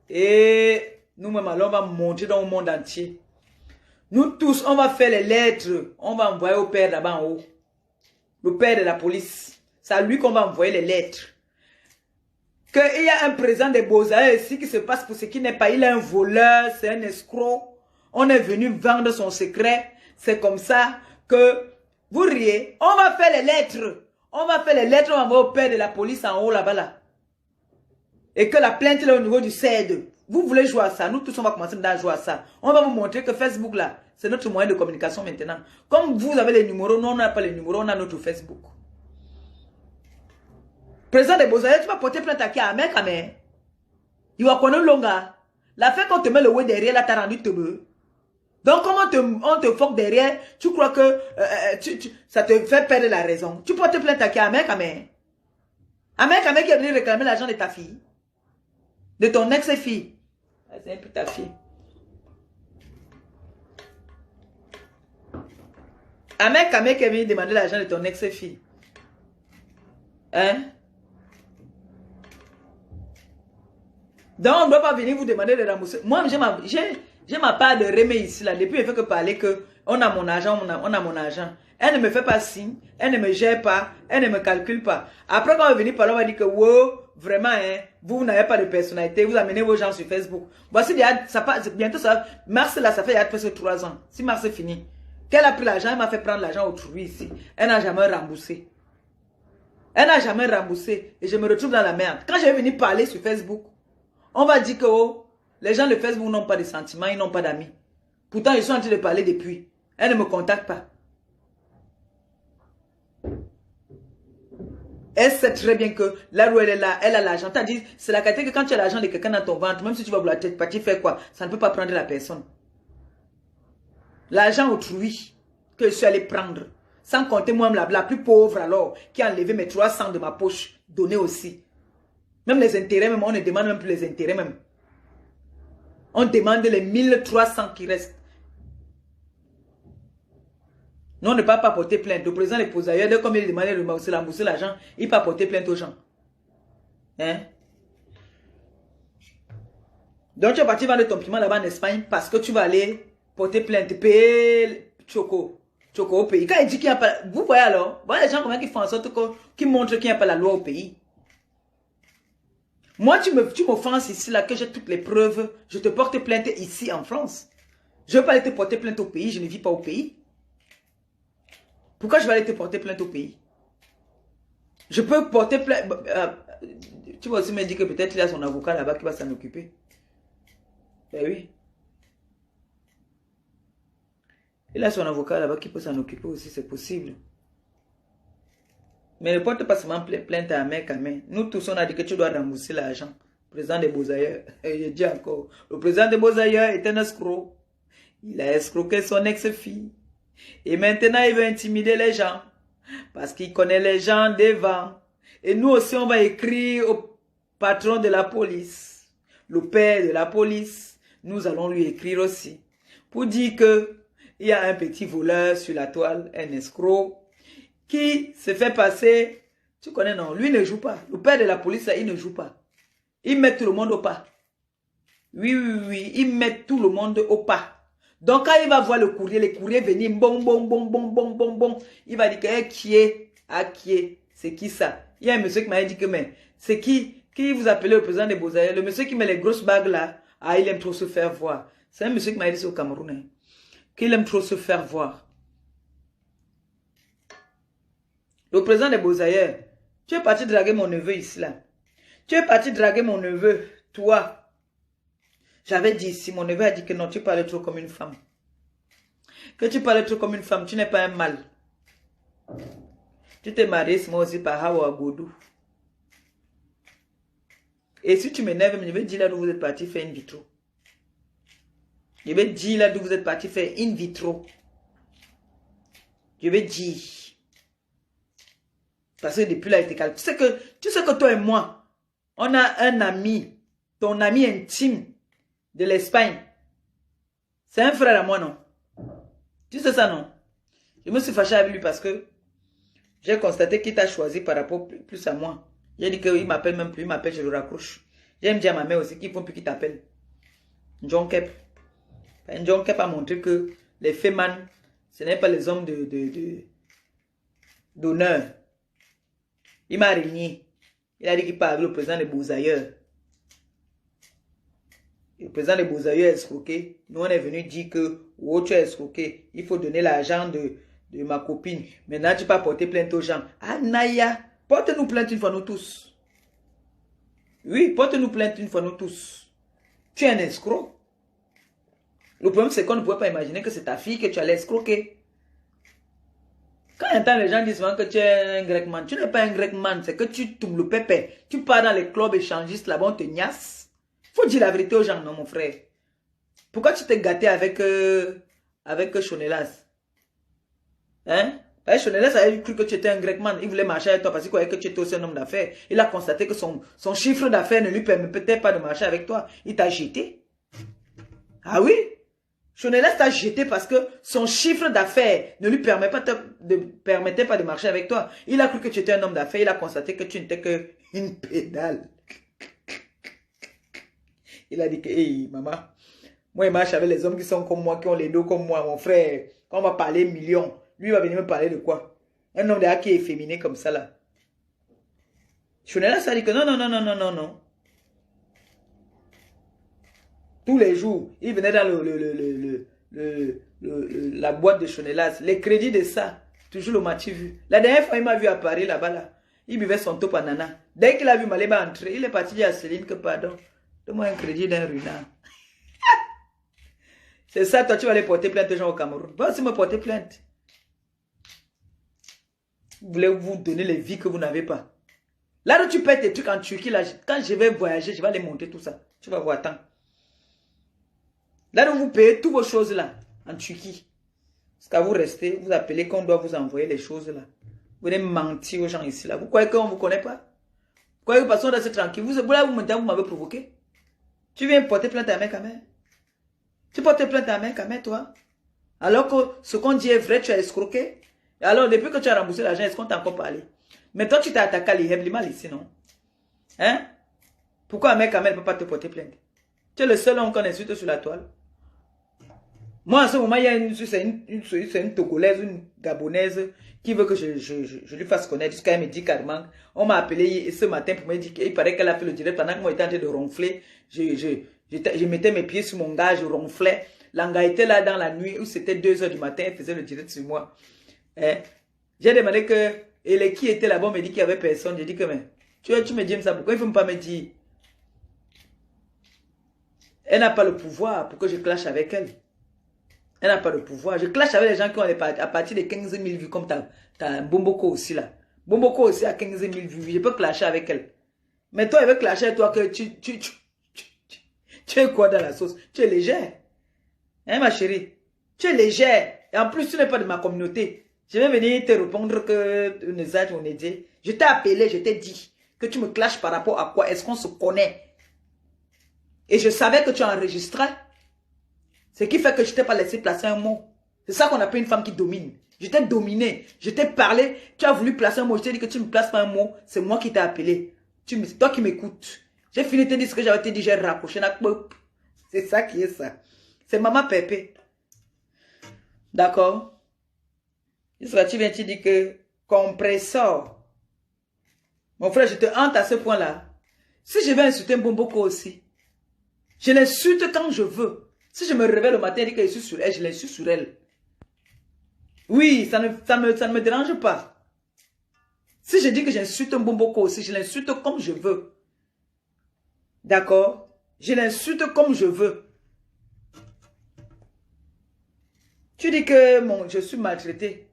Et nous-mêmes, alors, on va montrer dans le monde entier. Nous tous, on va faire les lettres. On va envoyer au père là-bas en haut. Le père de la police. C'est à lui qu'on va envoyer les lettres. Qu'il y a un président des Beaux-Arts ici qui se passe pour ce qui n'est pas. Il est un voleur, c'est un escroc. On est venu vendre son secret. C'est comme ça que vous riez. On va faire les lettres. On va faire les lettres, on va envoyer au père de la police en haut là-bas là. Et que la plainte est au niveau du CED. Vous voulez jouer à ça. Nous tous on va commencer à jouer à ça. On va vous montrer que Facebook là, c'est notre moyen de communication maintenant. Comme vous avez les numéros, nous on n'a pas les numéros, on a notre Facebook. Président des Beaux-Arts, tu vas porter plainte à qui? À mec, à mec. Il va connaître longa. La fait qu'on te met le ouais derrière là, t'as rendu tebeu. Donc, comment on te foque derrière, tu crois que ça te fait perdre la raison. Tu portes plainte à qui? À mec, à mec. À mec qui est venu réclamer l'argent de ta fille. De ton ex-fille. C'est un peu ta fille. À mec qui est venu demander l'argent de ton ex-fille. Hein? Donc, on ne doit pas venir vous demander de rembourser. Moi, j'ai ma part de remé ici, là. Depuis, il ne fait que parler que on a mon argent, on a mon argent. Elle ne me fait pas signe, elle ne me gère pas, elle ne me calcule pas. Après, quand on va venir parler, on va dire que, wow, vraiment, hein, vous n'avez pas de personnalité, vous amenez vos gens sur Facebook. Voici, bientôt ça, mars, là, ça fait presque 3 ans. Si mars est fini, qu'elle a pris l'argent, elle m'a fait prendre l'argent autrui ici. Elle n'a jamais remboursé. Elle n'a jamais remboursé. Et je me retrouve dans la merde. Quand je vais venir parler sur Facebook, on va dire que oh, les gens de Facebook n'ont pas de sentiments, ils n'ont pas d'amis. Pourtant, ils sont en train de parler depuis. Elle ne me contacte pas. Elle sait très bien que là où elle est là, elle a l'argent. T'as dit, c'est la qualité que quand tu as l'argent de quelqu'un dans ton ventre, même si tu vas vouloir partir faire quoi, ça ne peut pas prendre la personne. L'argent autrui que je suis allé prendre, sans compter moi-même la plus pauvre alors, qui a enlevé mes 300 de ma poche, donné aussi. Même les intérêts, même, on ne demande même plus les intérêts même. On demande les 1300 qui restent. Non, on ne peut pas porter plainte. Le président des Beaux-Arts, dès comme il demande de rembourser l'argent, il peut porter plainte aux gens. Hein? Donc tu vas partir vendre ton piment là-bas en Espagne parce que tu vas aller porter plainte, payer Choco au pays. Quand il dit qu'il n'y a pas... Vous voyez alors, voyez les gens comment ils font en sorte qu'ils montrent qu'il n'y a pas la loi au pays. Moi, tu m'offenses ici, là, que j'ai toutes les preuves. Je te porte plainte ici, en France. Je ne vais pas aller te porter plainte au pays. Je ne vis pas au pays. Pourquoi je vais aller te porter plainte au pays? Je peux porter plainte... tu vas aussi me dire que peut-être il y a son avocat là-bas qui va s'en occuper. Ben oui. Il a son avocat là-bas qui peut s'en occuper aussi, c'est possible. Mais ne porte pas seulement plainte à mec à main. Nous tous, on a dit que tu dois rembourser l'argent. Le président des Beaux-Arts. Et je dis encore, le président des Beaux-Arts est un escroc. Il a escroqué son ex-fille. Et maintenant, il veut intimider les gens. Parce qu'il connaît les gens devant. Et nous aussi, on va écrire au patron de la police. Le père de la police. Nous allons lui écrire aussi. Pour dire que il y a un petit voleur sur la toile, un escroc, qui se fait passer, tu connais non, lui ne joue pas. Le père de la police, là, il ne joue pas. Il met tout le monde au pas. Oui, oui, oui, ils mettent tout le monde au pas. Donc, quand il va voir le courrier, les courriers venir, bon, bon, bon, bon, bon, bon, bon, il va dire que, qui est, qui est, c'est qui ça? Il y a un monsieur qui m'a dit que, mais, c'est qui vous appelez le président des Beaux-Arts? Le monsieur qui met les grosses bagues là, il aime trop se faire voir. C'est un monsieur qui m'a dit ça au Cameroun, hein, qu'il aime trop se faire voir. Le président des Beaux-Arts, tu es parti draguer mon neveu ici là. Tu es parti draguer mon neveu, toi. J'avais dit ici, mon neveu a dit que non, tu parlais trop comme une femme. Que tu parlais trop comme une femme, tu n'es pas un mâle. Tu t'es marié, moi aussi, par Hawa Godou. Et si tu m'énerves, je vais dire là d'où vous êtes parti faire in vitro. Je vais dire là d'où vous êtes parti faire in vitro. Je vais dire. Parce que depuis là, il était calme. Tu sais que toi et moi, on a un ami, ton ami intime de l'Espagne. C'est un frère à moi, non? Tu sais ça, non? Je me suis fâché avec lui parce que j'ai constaté qu'il t'a choisi par rapport plus à moi. J'ai dit qu'il m'appelle même plus, il m'appelle, je le raccroche. J'aime dire à ma mère aussi qu'il ne faut plus qu'il t'appelle. John Kep. John Kep a montré que les fémans, ce n'est pas les hommes d'honneur. Il m'a régné. Il a dit qu'il parle au président des Beaux-Arts. Le président des Beaux-Arts est escroqué. Nous, on est venu dire que tu es escroqué. Il faut donner l'argent de ma copine. Maintenant, tu peux porter plainte aux gens. Ah, Naya, porte-nous plainte une fois nous tous. Oui, porte-nous plainte une fois nous tous. Tu es un escroc. Le problème, c'est qu'on ne pouvait pas imaginer que c'est ta fille que tu allais escroquer. Quand un temps, les gens disent souvent que tu es un grec man. Tu n'es pas un grec man, c'est que tu tombes le pépé. Tu pars dans les clubs échangistes là-bas, on te niasse. Faut dire la vérité aux gens, non, mon frère. Pourquoi tu t'es gâté avec Chonelas? Hein? Chonelas avait cru que tu étais un grec man. Il voulait marcher avec toi parce qu'il croyait que tu étais aussi un homme d'affaires. Il a constaté que son chiffre d'affaires ne lui permettait pas de marcher avec toi. Il t'a jeté. Ah oui? Chonelas t'a jeté parce que son chiffre d'affaires ne lui permettait pas de marcher avec toi. Il a cru que tu étais un homme d'affaires. Il a constaté que tu n'étais qu'une pédale. Il a dit que, hey, maman, moi, il marche avec les hommes qui sont comme moi, qui ont les dos comme moi, mon frère. Quand on va parler millions, lui, il va venir me parler de quoi? Un homme qui est efféminé comme ça, là. Chonelas a dit que non, non, non, non, non, non, non. Tous les jours, il venait dans la boîte de Chonelas. Les crédits de ça, toujours le m'a-tu vu. La dernière fois, il m'a vu à Paris, là-bas, là. Il buvait son top à nana. Dès qu'il a vu Maléba entrer, il est parti dire à Céline que pardon. Donne-moi un crédit d'un runard. C'est ça, toi, tu vas aller porter plainte aux gens au Cameroun. Va aussi me porter plainte. Vous voulez vous donner les vies que vous n'avez pas. Là où tu pètes tes trucs en Turquie, là, quand je vais voyager, je vais aller monter tout ça. Tu vas voir, attends. Là où vous payez toutes vos choses là, en Turquie. Parce qu'à vous rester, vous appelez qu'on doit vous envoyer les choses là. Vous venez mentir aux gens ici là. Vous croyez qu'on ne vous connaît pas? Vous croyez que personne doit être tranquille? Maintenant, vous m'avez provoqué. Tu viens porter plainte à mec à mère. Tu portes plainte à mec à mère, toi. Alors que ce qu'on dit est vrai, tu as escroqué. Et alors, depuis que tu as remboursé l'argent, est-ce qu'on t'a encore parlé? Mais toi, tu t'es attaqué à l'Iheb, ici, non? Hein? Pourquoi un mec à mère ne peut pas te porter plainte? Tu es le seul homme qu'on insulte sur la toile. Moi, en ce moment, il y a une Togolaise, une Gabonaise qui veut que je lui fasse connaître. Jusqu'à elle me dit carrément, on m'a appelé ce matin pour me dire qu'il paraît qu'elle a fait le direct pendant que moi j'étais en train de ronfler. Je mettais mes pieds sur mon gars, je ronflais. L'anga était là dans la nuit où c'était 2 h du matin, elle faisait le direct sur moi. J'ai demandé que, et qui était là-bas, on me dit qu'il n'y avait personne. J'ai dit que, mais, tu me dis ça, pourquoi il ne faut pas me dire? Elle n'a pas le pouvoir pour que je clash avec elle. Elle n'a pas de pouvoir. Je clash avec les gens qui ont à partir de 15 000 vues, comme t'as Bomboko aussi là. Bomboko aussi a 15 000 vues. Je peux clasher avec elle. Mais toi, elle veut clasher avec toi que tu es quoi dans la sauce? Tu es légère. Hein, ma chérie? Tu es légère. Et en plus, tu n'es pas de ma communauté. Je vais venir te répondre que on est dit. Je t'ai appelé, je t'ai dit que tu me clashes par rapport à quoi? Est-ce qu'on se connaît? Et je savais que tu enregistrais. Ce qui fait que je t'ai pas laissé placer un mot. C'est ça qu'on appelle une femme qui domine. Je t'ai dominé. Je t'ai parlé. Tu as voulu placer un mot. Je t'ai dit que tu ne me places pas un mot. C'est moi qui t'ai appelé. C'est toi qui m'écoutes. J'ai fini de te dire ce que j'avais te dit. J'ai raccroché. C'est ça qui est ça. C'est maman Pépé. D'accord? Tu viens, tu dis que compresseur. Mon frère, je te hante à ce point-là. Si je vais insulter Mbomboko aussi, je l'insulte quand je veux. Si je me réveille le matin et dis que je suis sur elle, je l'insulte sur elle. Oui, ça ne me dérange pas. Si je dis que j'insulte Mbomboko aussi, je l'insulte comme je veux. D'accord? Je l'insulte comme je veux. Tu dis que je suis maltraité.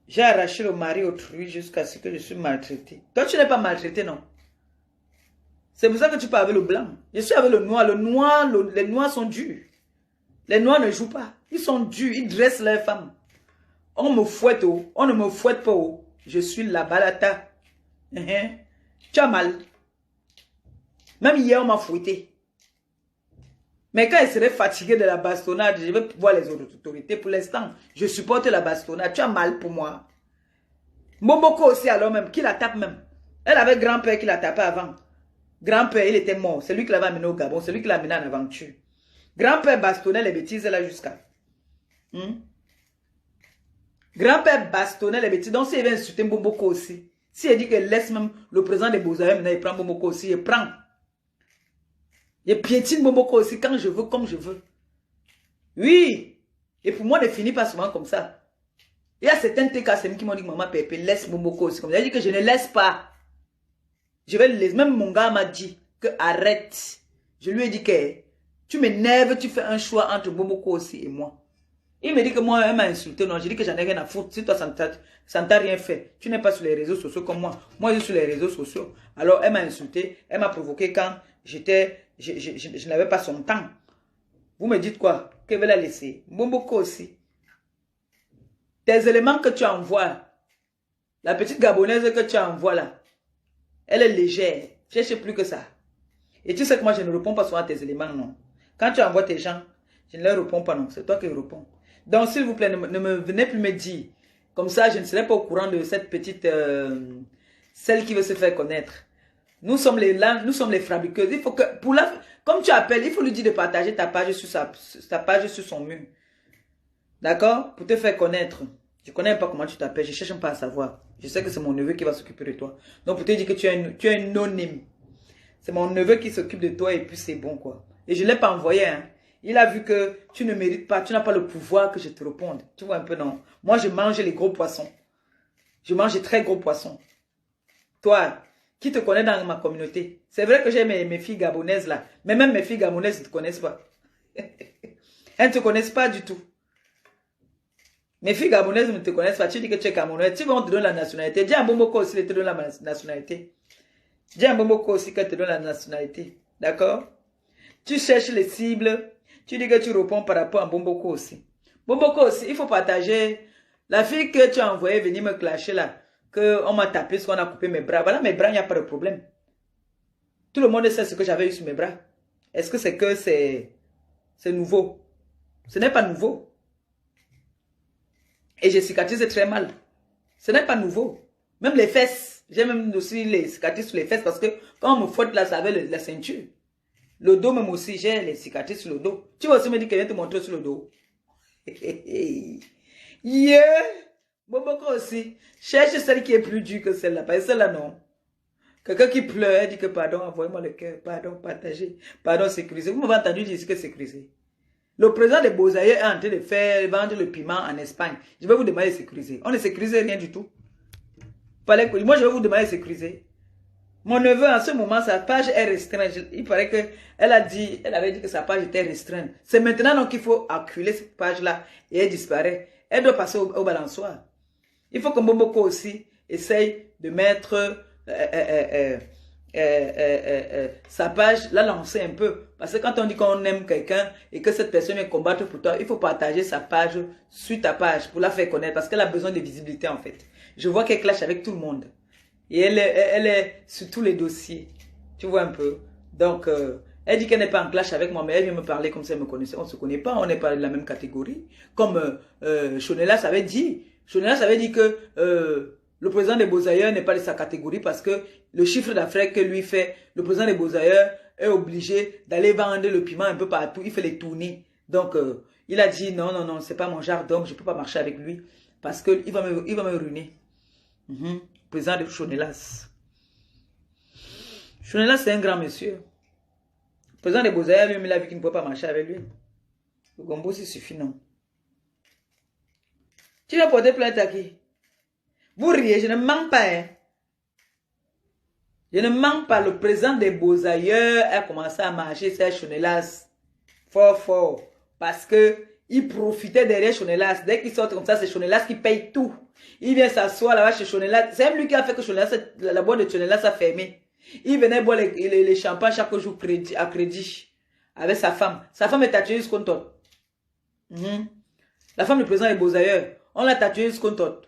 J'ai arraché le mari autrui jusqu'à ce que je suis maltraité. Toi, tu n'es pas maltraité, non? C'est pour ça que tu parles avec le blanc. Je suis avec le noir. Les noirs sont durs. Les noirs ne jouent pas. Ils sont durs. Ils dressent leurs femmes. On me fouette, oh. On ne me fouette pas, oh. Je suis la balata. Tu as mal. Même hier, on m'a fouetté. Mais quand il serait fatigué de la bastonnade, je vais voir les autorités. Pour l'instant, je supporte la bastonnade. Tu as mal pour moi. Mboko aussi, alors même, qui la tape même. Elle avait grand-père qui la tapait avant. Grand-père, il était mort. C'est lui qui l'avait amené au Gabon. C'est lui qui l'a amené en aventure. Grand-père bastonnait les bêtises là jusqu'à. Grand-père bastonnait les bêtises. Donc, s'il veut insulter Mboko aussi, s'il dit que laisse même le président des Beaux-Arts, maintenant il prend Mboko aussi, il prend. Il piétine Mboko aussi quand je veux, comme je veux. Oui. Et pour moi, ne finit pas souvent comme ça. Il y a certains TKCM qui m'ont dit que maman Pépé laisse Mboko aussi. Comme ça. Il dit que je ne laisse pas. Je vais le laisser. Même mon gars m'a dit que arrête. Je lui ai dit que tu m'énerves, tu fais un choix entre Mboko aussi et moi. Il me dit que moi, elle m'a insulté. Non, j'ai dit que j'en ai rien à foutre. Si toi, ça ne t'a rien fait. Tu n'es pas sur les réseaux sociaux comme moi. Moi, je suis sur les réseaux sociaux. Alors, elle m'a insulté. Elle m'a provoqué quand je n'avais pas son temps. Vous me dites quoi? Qu'elle veut la laisser? Mboko aussi. Tes éléments que tu envoies. La petite Gabonaise que tu envoies là. Elle est légère. Je ne sais plus que ça. Et tu sais que moi, je ne réponds pas souvent à tes éléments, non. Quand tu envoies tes gens, je ne leur réponds pas, non. C'est toi qui réponds. Donc, s'il vous plaît, ne me venez plus me dire. Comme ça, je ne serai pas au courant de cette petite... celle qui veut se faire connaître. Nous sommes les fabriqueuses. Il faut que... comme tu appelles, il faut lui dire de partager ta page sur sa page sur son mur. D'accord? Pour te faire connaître. Je ne connais pas comment tu t'appelles. Je ne cherche pas à savoir. Je sais que c'est mon neveu qui va s'occuper de toi. Donc, pour te dire que tu es un anonyme. C'est mon neveu qui s'occupe de toi et puis c'est bon, quoi. Et je ne l'ai pas envoyé, hein. Il a vu que tu ne mérites pas, tu n'as pas le pouvoir que je te réponde. Tu vois un peu, non? Moi, je mange les gros poissons. Je mange les très gros poissons. Toi, qui te connaît dans ma communauté? C'est vrai que j'ai mes filles gabonaises là. Mais même mes filles gabonaises ne te connaissent pas. Elles ne te connaissent pas du tout. Mes filles gabonaises ne te connaissent pas. Tu dis que tu es camerounaise. Tu veux on te donne la nationalité. Dis à Mboko aussi qu'elle te donne la nationalité. Dis à Mboko aussi qu'elle te donne la nationalité. D'accord? Tu cherches les cibles. Tu dis que tu réponds par rapport à Mboko aussi. Mboko aussi, il faut partager. La fille que tu as envoyée venir me clasher là, qu'on m'a tapé, parce qu'on a coupé mes bras. Voilà mes bras, il n'y a pas de problème. Tout le monde sait ce que j'avais eu sur mes bras. Est-ce que c'est nouveau? Ce n'est pas nouveau. Et j'ai cicatrisé très mal. Ce n'est pas nouveau. Même les fesses. J'ai même aussi les cicatrices sur les fesses parce que quand on me fouette là, ça avait la ceinture. Le dos même aussi, j'ai les cicatrices sur le dos. Tu vas aussi me dire qu'elle vient te montrer sur le dos. Yeah! Mboko aussi. Cherche celle qui est plus dure que celle-là. Parce que celle-là, non. Quelqu'un qui pleure, elle dit que pardon, envoyez-moi le cœur. Pardon, partagez. Pardon, sécurisez. Vous m'avez entendu dire que sécurisez. Le président des Beaux-Arts est en train de vendre le piment en Espagne. Je vais vous demander de sécuriser. On ne sécurise rien du tout. Moi, je vais vous demander de sécuriser. Mon neveu, en ce moment, sa page est restreinte. Il paraît qu'elle avait dit que sa page était restreinte. C'est maintenant qu'il faut acculer cette page-là et elle disparaît. Elle doit passer au balançoire. Il faut que Mboko aussi essaye de mettre sa page, la lancer un peu. Parce que quand on dit qu'on aime quelqu'un et que cette personne vient combattre pour toi, il faut partager sa page sur ta page pour la faire connaître. Parce qu'elle a besoin de visibilité en fait. Je vois qu'elle clash avec tout le monde. Et elle est sur tous les dossiers. Tu vois un peu. Donc, elle dit qu'elle n'est pas en clash avec moi, mais elle vient me parler comme si elle me connaissait. On ne se connaît pas, on n'est pas de la même catégorie. Comme Shonella savait dit. Shonella savait dit que le président des Beaux-Ailleurs n'est pas de sa catégorie parce que le chiffre d'affaires que lui fait, le président des Beaux-Ailleurs est obligé d'aller vendre le piment un peu partout. Il fait les tournées. Donc, il a dit non, non, non, c'est pas mon genre d'homme, je ne peux pas marcher avec lui parce qu'il va me ruiner. Président de Chonelas. Chonelas, c'est un grand monsieur. Le président des Beaux-Ailleurs, lui, il a vu qu'il ne peut pas marcher avec lui. Le gombo, c'est suffit, non. Tu vas porter plainte à qui? Vous riez, je ne mens pas. Hein. Je ne mens pas. Le président des Beaux-Ailleurs a commencé à marcher sur Chonelas. Fort, fort. Parce que il profitait derrière Chonelas. Dès qu'il sort comme ça, c'est Chonelas qui paye tout. Il vient s'asseoir là-bas chez Chonelas. C'est même lui qui a fait que Chonelas, la boîte de Chonelas a fermé. Il venait boire les champagnes chaque jour à crédit. Avec sa femme. Sa femme est tatouée jusqu'au tot. La femme du président des Beaux-Ailleurs. On l'a tatouée jusqu'au tot.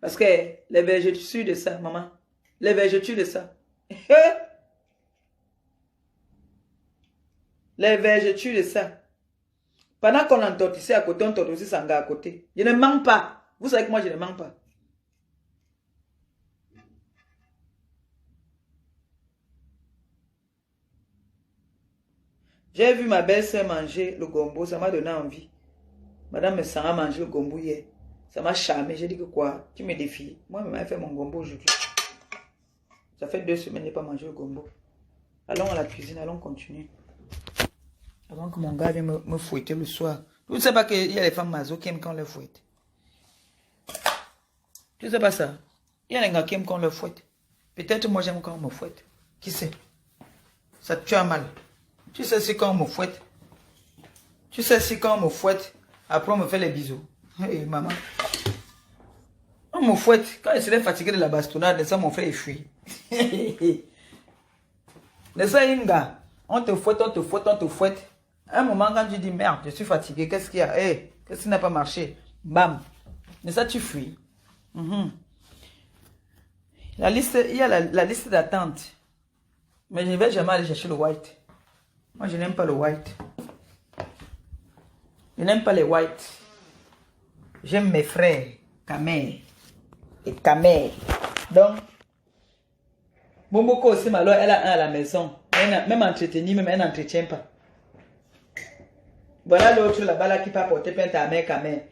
Parce que les vergetures de ça, maman. Les vergetures de ça. Les vergetures de ça. Pendant qu'on entortissait à côté, on tortissait Sanga à côté. Je ne mens pas. Vous savez que moi, je ne mens pas. J'ai vu ma belle-sœur manger le gombo. Ça m'a donné envie. Madame me sent à manger le gombo hier. Ça m'a charmé. J'ai dit que quoi? Tu me défies. Moi, je m'ai fait mon gombo aujourd'hui. Ça fait 2 semaines que je n'ai pas mangé le gombo. Allons à la cuisine. Allons continuer. Avant que mon gars vienne me fouetter le soir. Tu ne sais pas qu'il y a les femmes maso qui aiment quand on les fouette. Tu ne sais pas ça? Il y a les gars qui aiment quand on les fouette. Peut-être moi j'aime quand on me fouette. Qui sait? Ça te tue à mal. Tu sais si quand on me fouette. Tu sais si quand on me fouette. Après on me fait les bisous. Hey maman. On me fouette. Quand je serais fatigué de la bastonnade, ça mon frère il fuit. N'est-ce pas Inga? On te fouette, on te fouette, on te fouette. À un moment, quand tu dis merde, je suis fatigué, qu'est-ce qu'il y a? Hey, qu'est-ce qui n'a pas marché? Bam. Mais ça, tu fuis. La liste, il y a la liste d'attente. Mais je ne vais jamais aller chercher le white. Moi, je n'aime pas le white. Je n'aime pas les whites. J'aime mes frères, Kamé et Kamé. Donc, Bomboko aussi, alors, elle a un à la maison. Même entretenu, même elle n'entretient pas. Voilà l'autre là-bas là, qui peut porter plainte à mère Kamé.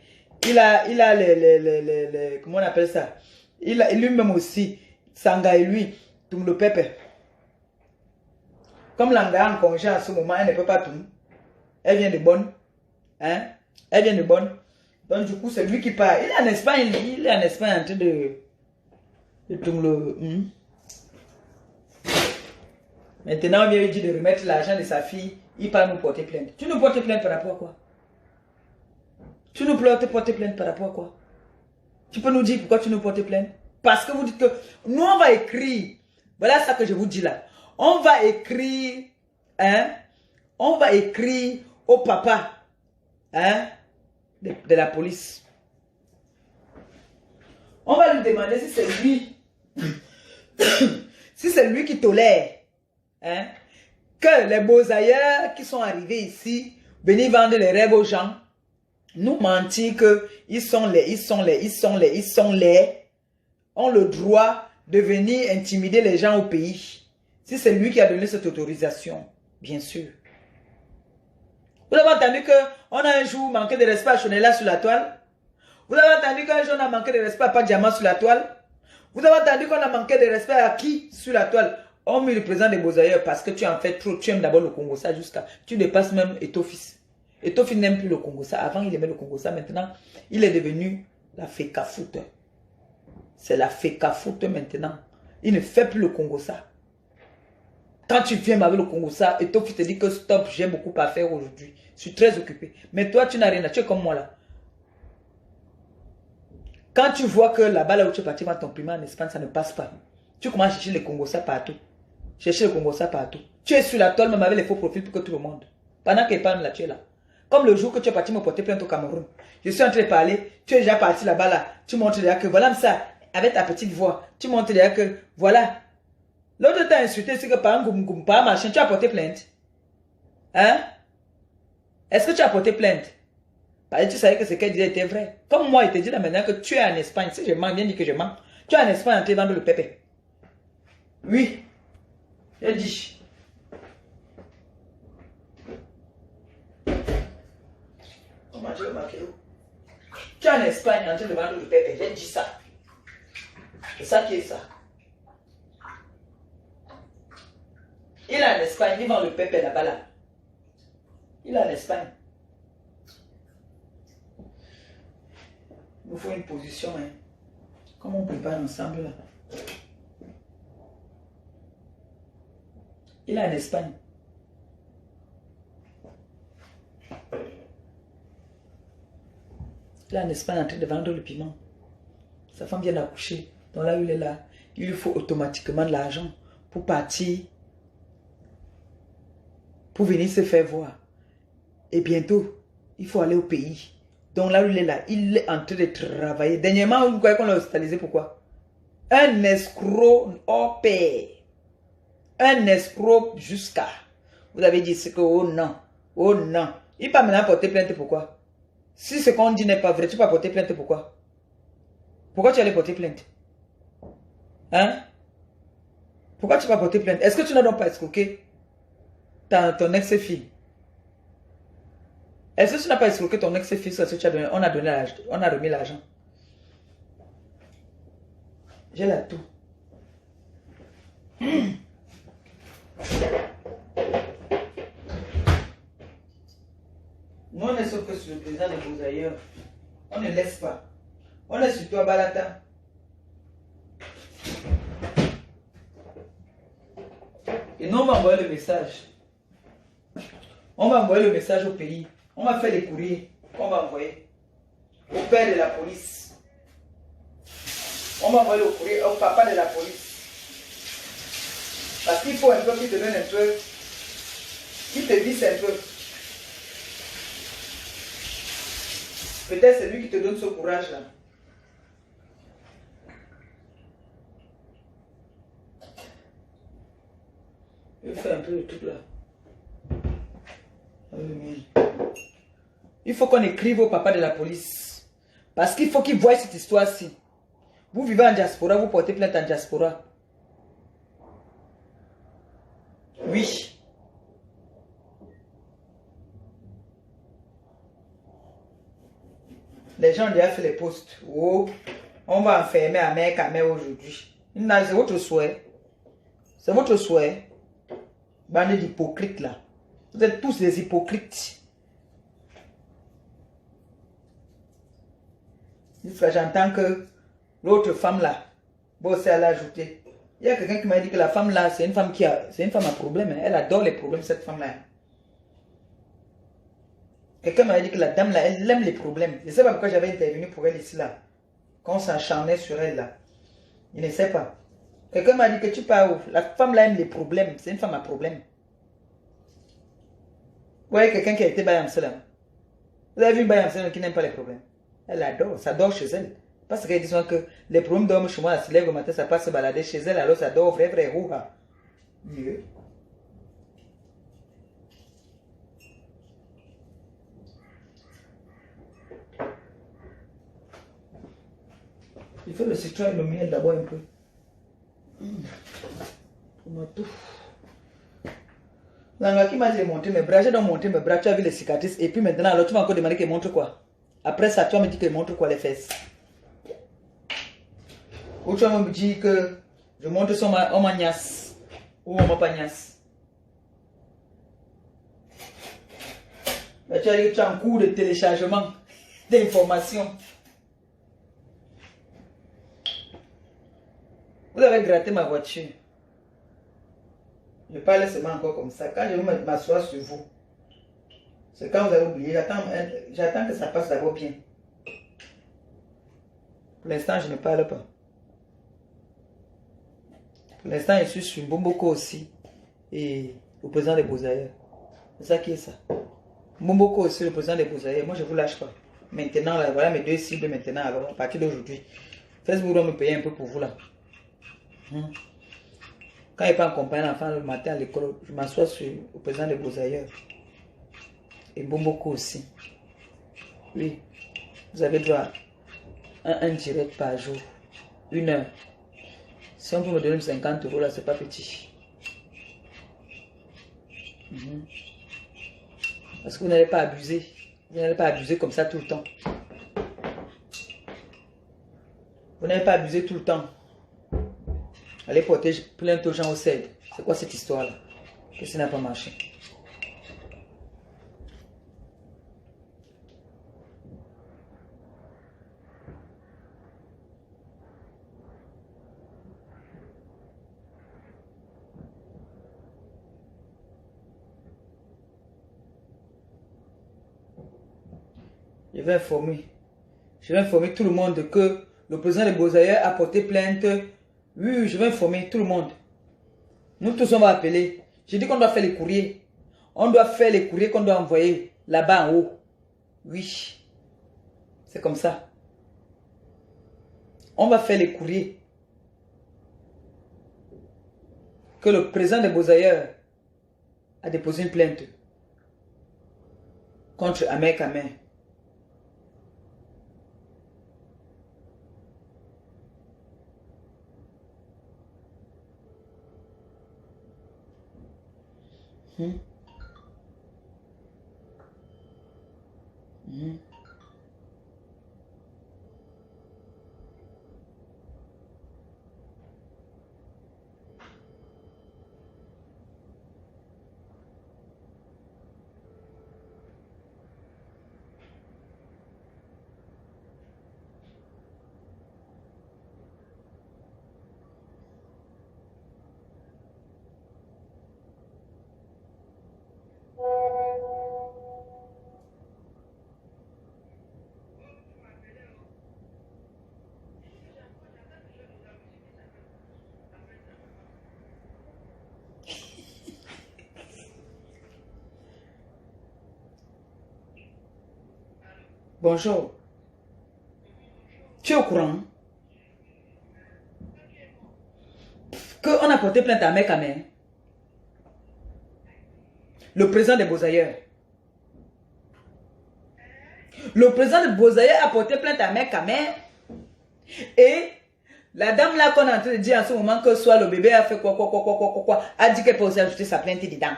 Il a les comment on appelle ça? Il a lui-même aussi, Sanga et lui, tout le pépé. Comme l'anga en congé à ce moment, elle ne peut pas tout. Elle vient de bonne. Hein? Elle vient de bonne. Donc du coup, c'est lui qui part. Il est en Espagne, il est en Espagne en train de tout le... Maintenant, on vient lui dire de remettre l'argent de sa fille. Il part nous porter plainte. Tu nous portes plainte par rapport à quoi? Tu nous portes plainte par rapport à quoi? Tu peux nous dire pourquoi tu nous portes plainte? Parce que vous dites que nous, on va écrire. Voilà ça que je vous dis là. On va écrire, hein? On va écrire au papa, hein? De la police. On va lui demander si c'est lui. Si c'est lui qui tolère. Hein? Que les Beaux-Ailleurs qui sont arrivés ici, venir vendre les rêves aux gens, nous mentir que ils sont ont le droit de venir intimider les gens au pays. Si c'est lui qui a donné cette autorisation, bien sûr. Vous avez entendu qu'on a un jour manqué de respect à Chonelas sur la toile? Vous avez entendu qu'un jour on a manqué de respect à Padjama sur la toile? Vous avez entendu qu'on a manqué de respect à qui sur la toile? On met le président des Beaux-Ailleurs parce que tu en fais trop. Tu aimes d'abord le Congo, ça jusqu'à... Tu dépasses même Etofis. Etofis n'aime plus le Congo, ça. Avant, il aimait le Congo, ça. Maintenant, il est devenu la féca-foot. C'est la féca-foot maintenant. Il ne fait plus le Congo, ça. Quand tu viens avec le Congo, ça, Etofis te dit que stop, j'ai beaucoup à faire aujourd'hui. Je suis très occupé. Mais toi, tu n'as rien à... Tu es comme moi, là. Quand tu vois que là-bas, là où tu es parti voir ton primaire en Espagne, ça ne passe pas. Tu commences à chercher les Congos, ça partout. Chercher le Congo, ça partout. Tu es sur la toile même avec les faux profils pour que tout le monde. Pendant qu'elle parle là, tu es là. Comme le jour que tu es parti me porter plainte au Cameroun. Je suis en train de parler. Tu es déjà parti là-bas là. Tu montres déjà que voilà ça. Avec ta petite voix. Tu montres déjà que voilà. L'autre t'a insulté, c'est que par un goum par un machin, tu as porté plainte. Hein? Est-ce que tu as porté plainte? Parce que tu savais que ce qu'elle disait était vrai. Comme moi, il te dit là maintenant que tu es en Espagne. Si je mens, bien dit que je mens. Tu es en Espagne en train de vendre le pépé. Oui. Je dis. Comment je vais marquer où? Tu es en Espagne en train de vendre le pépé. J'ai dit ça. C'est ça qui est ça. Il est en Espagne, il vend le pépé là-bas là. Il est en Espagne. Il nous faut une position. Hein. Comment on prépare ensemble là? Il est en Espagne. Il est en Espagne en train de vendre le piment. Sa femme vient d'accoucher. Donc là où il est là, il lui faut automatiquement de l'argent pour partir, pour venir se faire voir. Et bientôt, il faut aller au pays. Donc là où il est là, il est en train de travailler. Dernièrement, vous croyez qu'on l'a hospitalisé, pourquoi? Un escroc hors pair. Un escroc jusqu'à. Vous avez dit ce que, oh non, oh non. Il va maintenant porter plainte, pourquoi? Si ce qu'on dit n'est pas vrai, tu vas porter plainte, pourquoi? Pourquoi tu allais porter plainte? Hein? Pourquoi tu vas porter plainte? Est-ce que tu n'as donc pas escroqué ton ex-fille? Est-ce que tu n'as pas escroqué ton ex-fille parce que tu as donné, on a remis l'argent? J'ai là tout. Nous, on est sauf que sur le président de vos ailleurs. On ne laisse pas. On est sur toi, Balata. Et nous, on va envoyer le message. On va envoyer le message au pays. On va faire les courriers. On va envoyer au père de la police. On va envoyer le courrier au papa de la police. Parce qu'il faut un peu qu'il te donne un peu. Qu'il te visse un peu. Peut-être c'est lui qui te donne ce courage-là. Il fait un peu de tout là. Il faut qu'on écrive au papa de la police. Parce qu'il faut qu'il voie cette histoire-ci. Vous vivez en diaspora, vous portez plainte en diaspora. Oui. Les gens ont déjà fait les posts. Oh, on va enfermer à mère aujourd'hui. C'est votre souhait. C'est votre souhait. Bande d'hypocrites là. Vous êtes tous des hypocrites. J'entends que l'autre femme là, bon, c'est à l'ajouter. Il y a quelqu'un qui m'a dit que la femme là, c'est une femme à problème. Elle adore les problèmes, cette femme là. Quelqu'un m'a dit que la dame là, elle aime les problèmes. Je ne sais pas pourquoi j'avais intervenu pour elle ici là. Quand on s'acharnait sur elle là. Je ne sais pas. Quelqu'un m'a dit que tu pars où? La femme là aime les problèmes. C'est une femme à problème. Vous voyez quelqu'un qui a été Bayamsel là. Vous avez vu une Bayamsel qui n'aime pas les problèmes. Elle adore. Ça dort chez elle. Parce qu'elle dit souvent que les problèmes dorment chez moi. Elle se lève au matin, ça passe se balader chez elle. Alors ça dort vrai, rouha. Mieux. Il faut le citron et le miel d'abord un peu. L'anga qui m'a dit de monter mes bras, j'ai donc monté mes bras, tu as vu les cicatrices. Et puis maintenant, alors tu m'as encore demandé qu'elle montre quoi? Après ça, tu vas me dire qu'elle montre quoi les fesses? Ou tu vas me dire que je montre son magnas. Ou mon pagnas. Mais tu as dit que tu as un cours de téléchargement d'informations. Vous avez gratté ma voiture. Je parle seulement encore comme ça. Quand je vais m'asseoir sur vous, c'est quand vous avez oublié. J'attends que ça passe d'abord bien. Pour l'instant, je ne parle pas. Pour l'instant, je suis sur Mbomboko aussi. Et le président des Beaux-Ailleurs. C'est ça qui est ça. Mbomboko aussi, le président des Beaux-Ailleurs. Moi, je ne vous lâche pas. Maintenant, là, voilà mes deux cibles maintenant. Alors, à partir d'aujourd'hui, Facebook doit me payer un peu pour vous là. Quand il pas accompagner l'enfant le matin à l'école, je m'assois sur le président des Beaux-Ailleurs. Et Mbomboko aussi. Oui, vous avez droit à un direct par jour. 1 heure. Si on peut me donner 50 euros là, c'est pas petit. Parce que vous n'allez pas abuser. Vous n'allez pas abuser comme ça tout le temps. Vous n'allez pas abuser tout le temps. Allez porter plainte aux gens au CED. C'est quoi cette histoire-là? Qu'est-ce qui n'a pas marché? Je vais informer tout le monde que le président de Bozaïa a porté plainte. Oui, je vais informer tout le monde. Nous tous, on va appeler. J'ai dit qu'on doit faire les courriers. On doit faire les courriers qu'on doit envoyer là-bas en haut. Oui. C'est comme ça. On va faire les courriers. Que le président de Bozaïa a déposé une plainte contre Ahmed Kamel. Bonjour. Tu es au courant qu'on a porté plainte à Ahmed Kamel, le président de Bozaïa. Le président de Bozaïa a porté plainte à Ahmed Kamel et la dame là qu'on est en train de dire en ce moment que soit le bébé a fait quoi, a dit qu'elle peut aussi ajouter sa plainte dedans.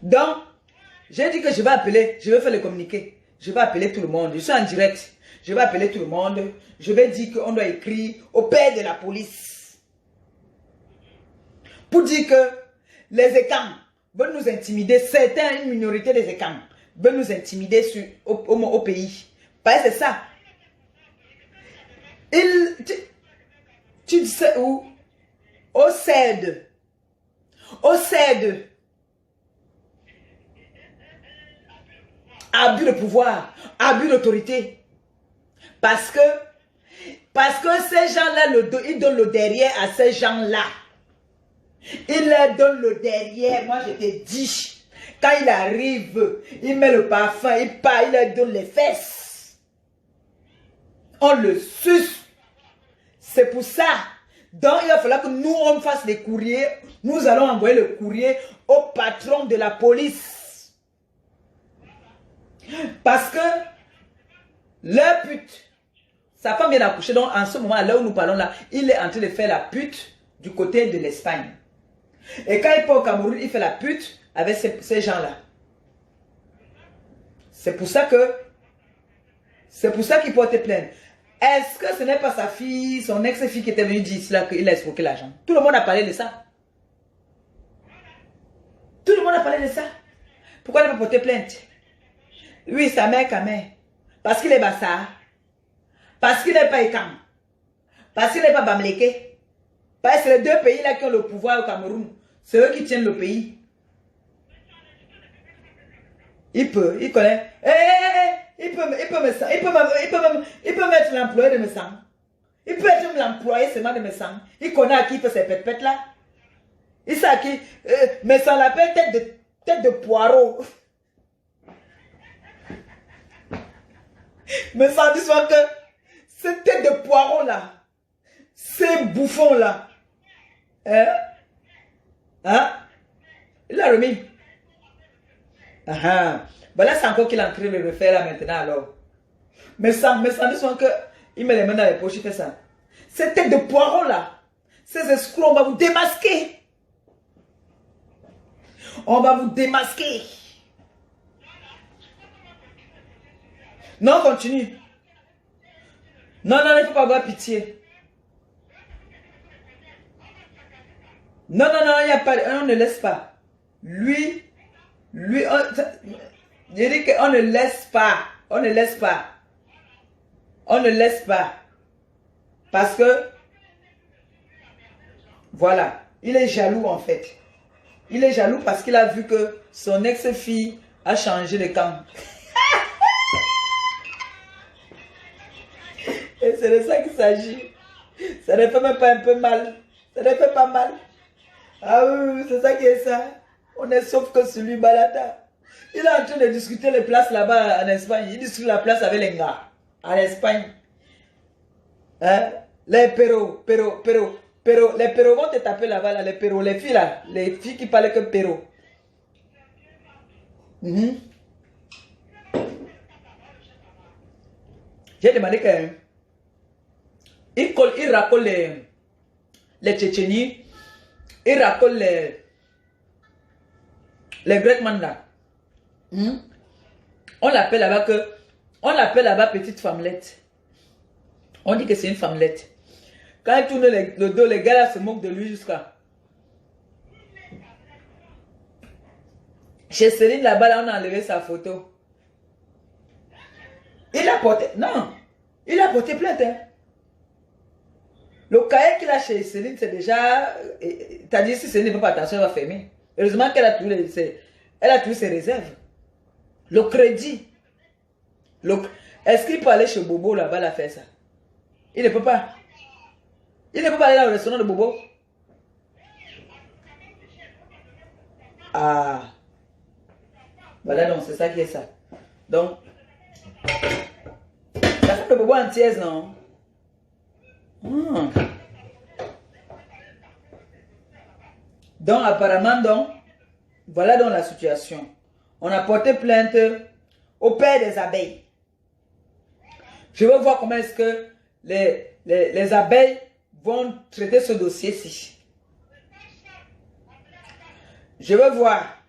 Donc, j'ai dit que je vais appeler, je vais faire le communiqué. Je vais appeler tout le monde. Je suis en direct. Je vais appeler tout le monde. Je vais dire qu'on doit écrire au père de la police. Pour dire que les écans veulent nous intimider. Certains, une minorité des écans, veulent nous intimider au pays. Parce que c'est ça. Tu sais où? Au CED. Au CED. Abus de pouvoir, abus d'autorité. Parce que ces gens-là, ils donnent le derrière à ces gens-là. Ils leur donnent le derrière. Moi, je te dis, quand il arrive, il met le parfum, il part, il leur donne les fesses. On le suce. C'est pour ça. Donc, il va falloir que nous, on fasse les courriers. Nous allons envoyer le courrier au patron de la police. Parce que leur pute, sa femme vient d'accoucher, donc en ce moment, là où nous parlons là, il est en train de faire la pute du côté de l'Espagne. Et quand il part au Cameroun, il fait la pute avec ces gens-là. C'est pour ça qu'il porte plainte. Est-ce que ce n'est pas sa fille, son ex-fille qui était venue dire ici là qu'il a escroqué l'argent? Tout le monde a parlé de ça. Tout le monde a parlé de ça. Pourquoi il n'a pas porté plainte? Oui, sa mère Kamel. Parce qu'il est Bassa. Parce qu'il n'est pas Ekam. Parce qu'il n'est pas Bamleke. Parce que c'est les deux pays là qui ont le pouvoir au Cameroun. C'est eux qui tiennent le pays. Il peut, il connaît. Il peut mettre l'employé de mes sangs. Il peut être l'employé seulement de mes sangs. Il connaît à qui il fait ces pètes là. Il sait à qui. Mais ça l'appelle tête de poireau. Mais ça dit soit que cette tête de poireau là, ces bouffons là, hein? Il a remis. Voilà, c'est encore qu'il est en train de le refaire là maintenant alors. Mais sans que il met les mains dans les poches, il fait ça. Cette tête de poireau là, ces escrocs, on va vous démasquer. On va vous démasquer. Non, continue. Non, il ne faut pas avoir pitié. Non, il n'y a pas, on ne laisse pas. Lui, je dis qu'on ne laisse pas. On ne laisse pas. On ne laisse pas. Parce que, voilà, il est jaloux en fait. Il est jaloux parce qu'il a vu que son ex-fille a changé de camp. Et c'est de ça qu'il s'agit. Ça ne fait même pas un peu mal. Ça ne fait pas mal. Ah oui, c'est ça qui est ça. On est sauf que celui Balata. Il est en train de discuter les places là-bas en Espagne. Il discute la place avec les gars. En Espagne. Hein? Les péros. Les péros vont te taper là-bas, là, les péros. Les filles là. Les filles qui parlent que péros. J'ai demandé que... Il racole les Tchétchénies. Il racole les Grecs là. On l'appelle là-bas petite femmelette. On dit que c'est une femmelette. Quand il tourne le dos, les gars là se moquent de lui jusqu'à. Chez Céline là-bas, là, on a enlevé sa photo. Il a porté. Non. Il a porté plainte. Hein. Le cahier qu'il a chez Céline, c'est déjà. T'as dit si Céline ne fait pas attention, elle va fermer. Heureusement qu'elle a trouvé ses réserves. Le crédit. Est-ce qu'il peut aller chez Bobo là-bas, là, faire ça? Il ne peut pas. Il ne peut pas aller dans le restaurant de Bobo. Ah. Voilà, donc c'est ça qui est ça. Donc, la femme de Bobo entière, non? Donc, apparemment, donc, voilà donc la situation. On a porté plainte au père des abeilles. Je veux voir comment est-ce que les abeilles vont traiter ce dossier-ci. Je veux voir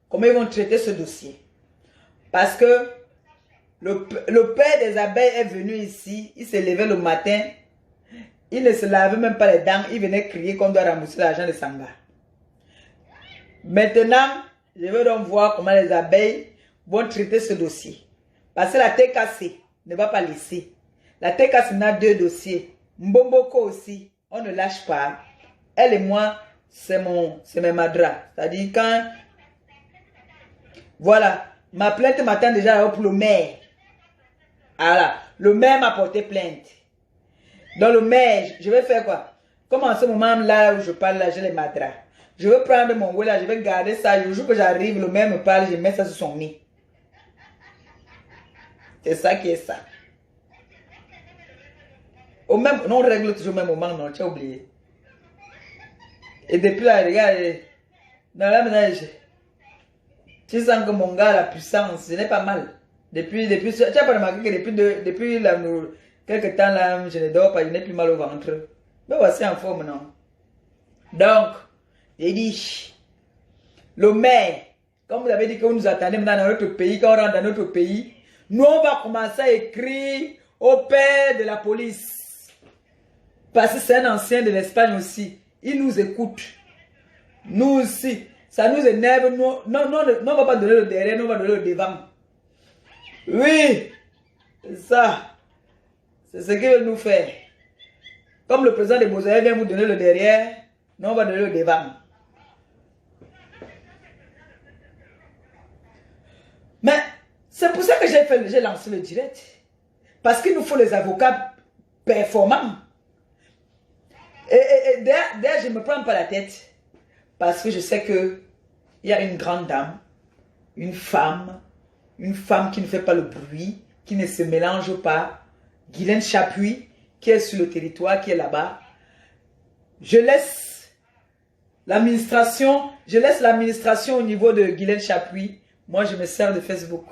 comment ils vont traiter ce dossier. Parce que le père des abeilles est venu ici, il s'est levé le matin, il ne se lavait même pas les dents, il venait crier qu'on doit rembourser l'argent de Sanga. Maintenant, je veux donc voir comment les abeilles vont traiter ce dossier. Parce que la TKC ne va pas laisser. La TKC a 2 dossiers. Mbomboko aussi, on ne lâche pas. Elle et moi, c'est mes madras. C'est-à-dire quand... Voilà, ma plainte m'attend déjà pour le maire. Voilà, le maire m'a porté plainte. Donc le maire, je vais faire quoi? Comme en ce moment là où je parle, là, j'ai les madras. Je vais prendre mon whey là, je vais garder ça. Le jour que j'arrive, le maire me parle, je mets ça sur son nez. C'est ça qui est ça. Au même, non, on règle toujours au même moment, non, tu as oublié. Et depuis là, regarde, dans la ménage, tu sens que mon gars a la puissance, ce n'est pas mal. Depuis, tu n'as pas remarqué que depuis quelques temps là, je ne dors pas, je n'ai plus mal au ventre. Mais voici en forme, non. Donc, j'ai dit, le maire, comme vous avez dit que vous nous attendez maintenant dans notre pays, quand on rentre dans notre pays, nous on va commencer à écrire au père de la police. Parce que c'est un ancien de l'Espagne aussi. Il nous écoute. Nous aussi. Ça nous énerve. Non, on va pas donner le derrière, nous on va donner le devant. Oui. C'est ça. C'est ce qu'ils veulent nous faire. Comme le président de Bozaïe vient vous donner le derrière, nous on va donner le devant. Mais c'est pour ça que j'ai lancé le direct. Parce qu'il nous faut les avocats performants. Et d'ailleurs, je ne me prends pas la tête. Parce que je sais qu'il y a une grande dame, une femme qui ne fait pas le bruit, qui ne se mélange pas, Guylaine Chapuis, qui est sur le territoire, qui est là-bas. Je laisse l'administration au niveau de Guylaine Chapuis Moi, je me sers de Facebook.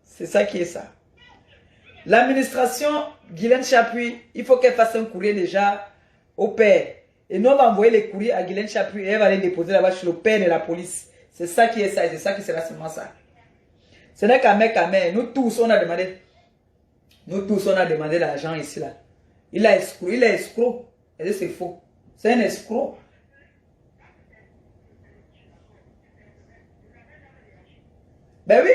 C'est ça qui est ça. L'administration, Guylaine Chapuis, il faut qu'elle fasse un courrier déjà au père. Et nous, on va envoyer les courriers à Guylaine Chapuis et elle va les déposer là-bas chez le père de la police. C'est ça qui est ça et c'est ça qui sera seulement ça. Ce n'est qu'à mère. Nous tous, on a demandé. Nous tous, on a demandé l'argent ici là. Il a escroc. Il est escroc. Et c'est faux. C'est un escroc. Ben oui.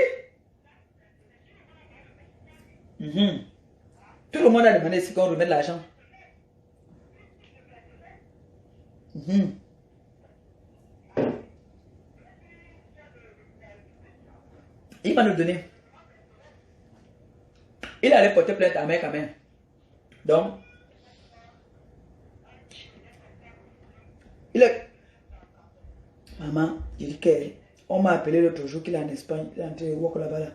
Tout le monde a demandé si qu'on remet de l'argent. Il va nous donner. Il allait porter plainte à mère quand même. Donc, il est... Maman, il dit qu'on m'a appelé l'autre jour qu'il est en Espagne. Il est en train de work là-bas. Là.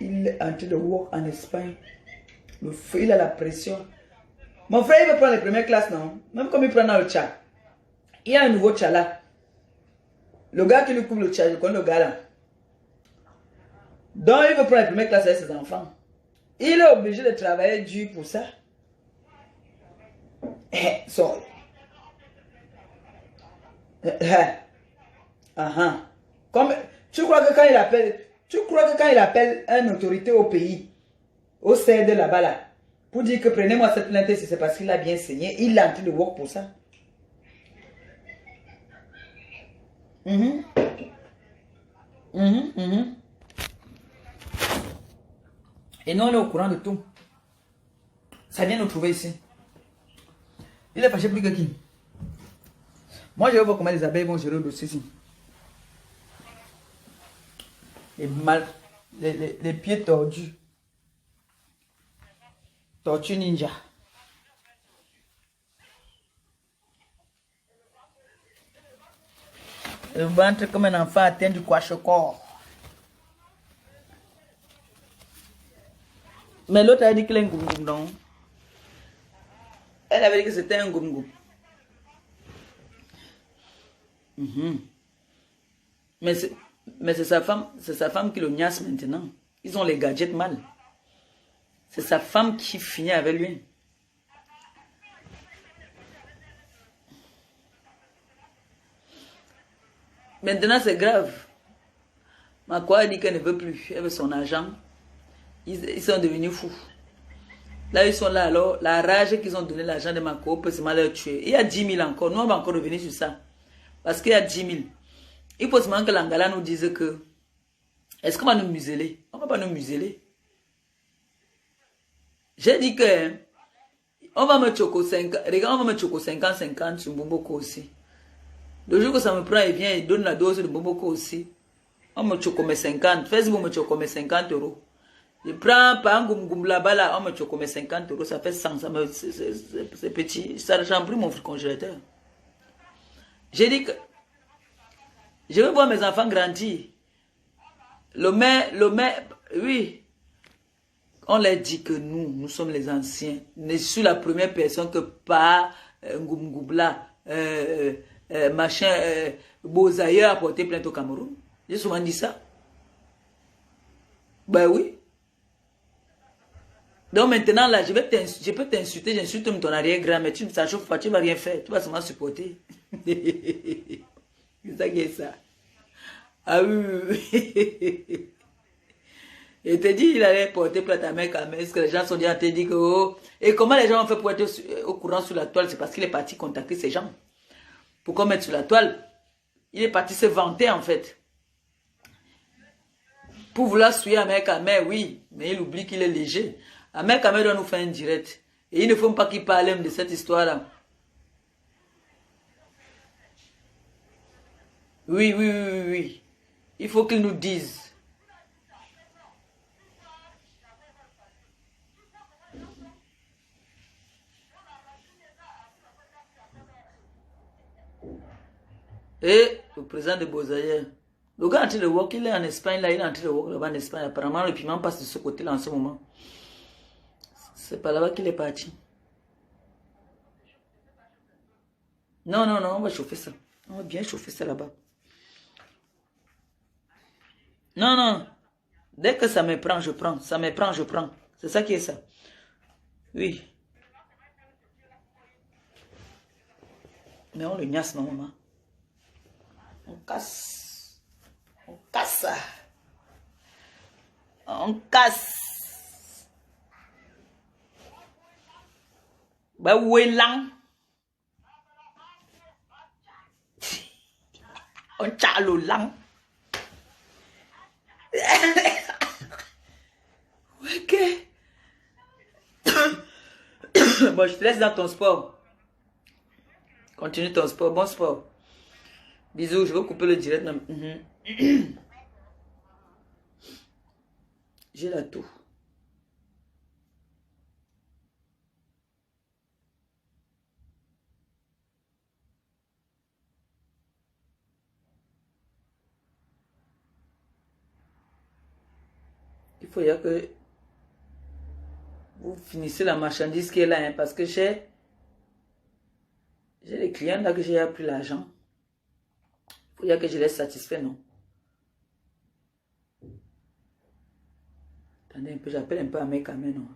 Il est en train de work en Espagne. Le feu, il a la pression. Mon frère, il veut prendre les premières classes, non? Même comme il prend dans le chat. Il y a un nouveau chat là. Le gars qui lui couvre le chat, je connais le gars là. Donc, il veut prendre les premières classes avec ses enfants. Il est obligé de travailler dur pour ça. Comme, tu crois que quand il appelle une autorité au pays, au CED là-bas là, pour dire que prenez-moi cette plainte si c'est parce qu'il a bien saigné, il est en train de work pour ça. Et nous, on est au courant de tout. Ça vient nous trouver ici. Il est fâché plus que qui? Moi, je vais voir comment les abeilles vont gérer le dossier ici. Les pieds tordus. Tortue ninja. Le ventre comme un enfant atteint du kwashiorkor. Mais l'autre a dit qu'il est un goum-goum, non? Elle avait dit que c'était un goum-goum. Mais c'est sa femme qui le niasse maintenant. Ils ont les gadgets mal. C'est sa femme qui finit avec lui. Maintenant, c'est grave. Makwa a dit qu'elle ne veut plus. Elle veut son argent. Ils sont devenus fous. Là, ils sont là, alors, la rage qu'ils ont donné l'argent de Makwa peut seulement leur tuer. Il y a 10 000 encore. Nous, on va encore revenir sur ça. Parce qu'il y a 10 000. Il faut seulement que l'Angala nous dise que est-ce qu'on va nous museler? On ne va pas nous museler. J'ai dit que on va me choco 50. Regarde, on va me choco 50-50 sur Mboboko aussi. Le jour que ça me prend, il vient, il donne la dose de Mboboko aussi. On me choco mes 50. Facebook me choco mes 50 €. Je prends par un goum là-bas, là, on me choco mes 50 €. Ça fait 100. C'est petit. Ça remplit mon congélateur. J'ai dit que je veux voir mes enfants grandir. Le maire, oui. On leur dit que nous sommes les anciens. Je suis la première personne que par Ngoumgoubla, machin, Bozaïa a porté plainte au Cameroun. J'ai souvent dit ça. Ben oui. Donc maintenant, là, je peux t'insulter, j'insulte ton arrière-grand, mais tu ne chauffe pas, tu ne vas rien faire. Tu vas seulement supporter. C'est ça qui est ça. Ah oui. Il te dit il allait porter plainte à mec, mais est-ce que les gens sont déjà te dit que oh. Et comment les gens ont fait pour être au courant sur la toile? C'est parce qu'il est parti contacter ces gens. Pourquoi mettre sur la toile? Il est parti se vanter en fait. Pour vouloir suivre un mec à mère, oui, mais il oublie qu'il est léger. Un mec à mère doit nous faire un direct. Et il ne faut pas qu'il parle même de cette histoire-là. Oui. Il faut qu'il nous dise. Et le président de Bozaïa, le gars est en train de work, il est en Espagne, là, il est en train de work là-bas en Espagne. Apparemment, le piment passe de ce côté-là en ce moment. C'est pas là-bas qu'il est parti. Non, on va chauffer ça. On va bien chauffer ça là-bas. Non, non. Dès que ça me prend, je prends. Ça me prend, je prends. C'est ça qui est ça. Oui. Mais on le niasse, non, maman. On casse. On casse. On casse. Bah, où est l'an? On t'a le l'an. Ok. Bon, je te laisse dans ton sport. Continue ton sport. Bon sport. Bisous, je vais couper le direct. J'ai la toux. Il faut dire que vous finissez la marchandise qui est là, hein, parce que j'ai des clients là que j'ai appris l'argent. Il faut dire que je les satisfais, non? Attendez un peu, j'appelle un peu à mes caméras, non?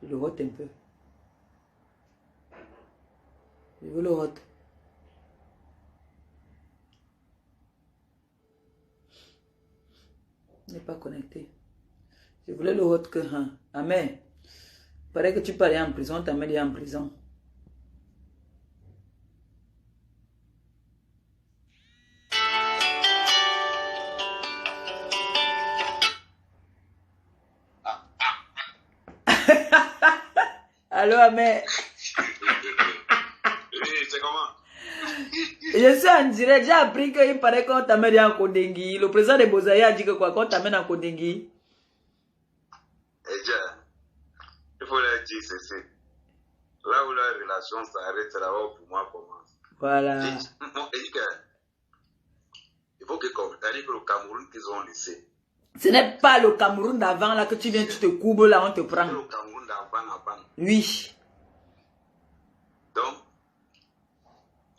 Je le rote un peu. Je veux le rote. Il n'est pas connecté. Je voulais le rote que, hein. Amen. Il paraît que tu peux aller en prison, ta mère est en prison. Allô, Amen. C'est comment? Je suis en direct, j'ai appris qu'il paraît qu'on t'amène en Kondengui. Le président de Bozaïa a dit que quoi, qu'on t'amène en Kondengui. Eh bien, il faut leur dire ceci. Là où la relation s'arrête, c'est là où pour moi commence. Voilà. Il faut que le Cameroun qu'ils ont laissé. Ce n'est pas le Cameroun d'avant là que tu viens, tu te courbes là, on te prend. Le Cameroun d'avant. Oui. Donc,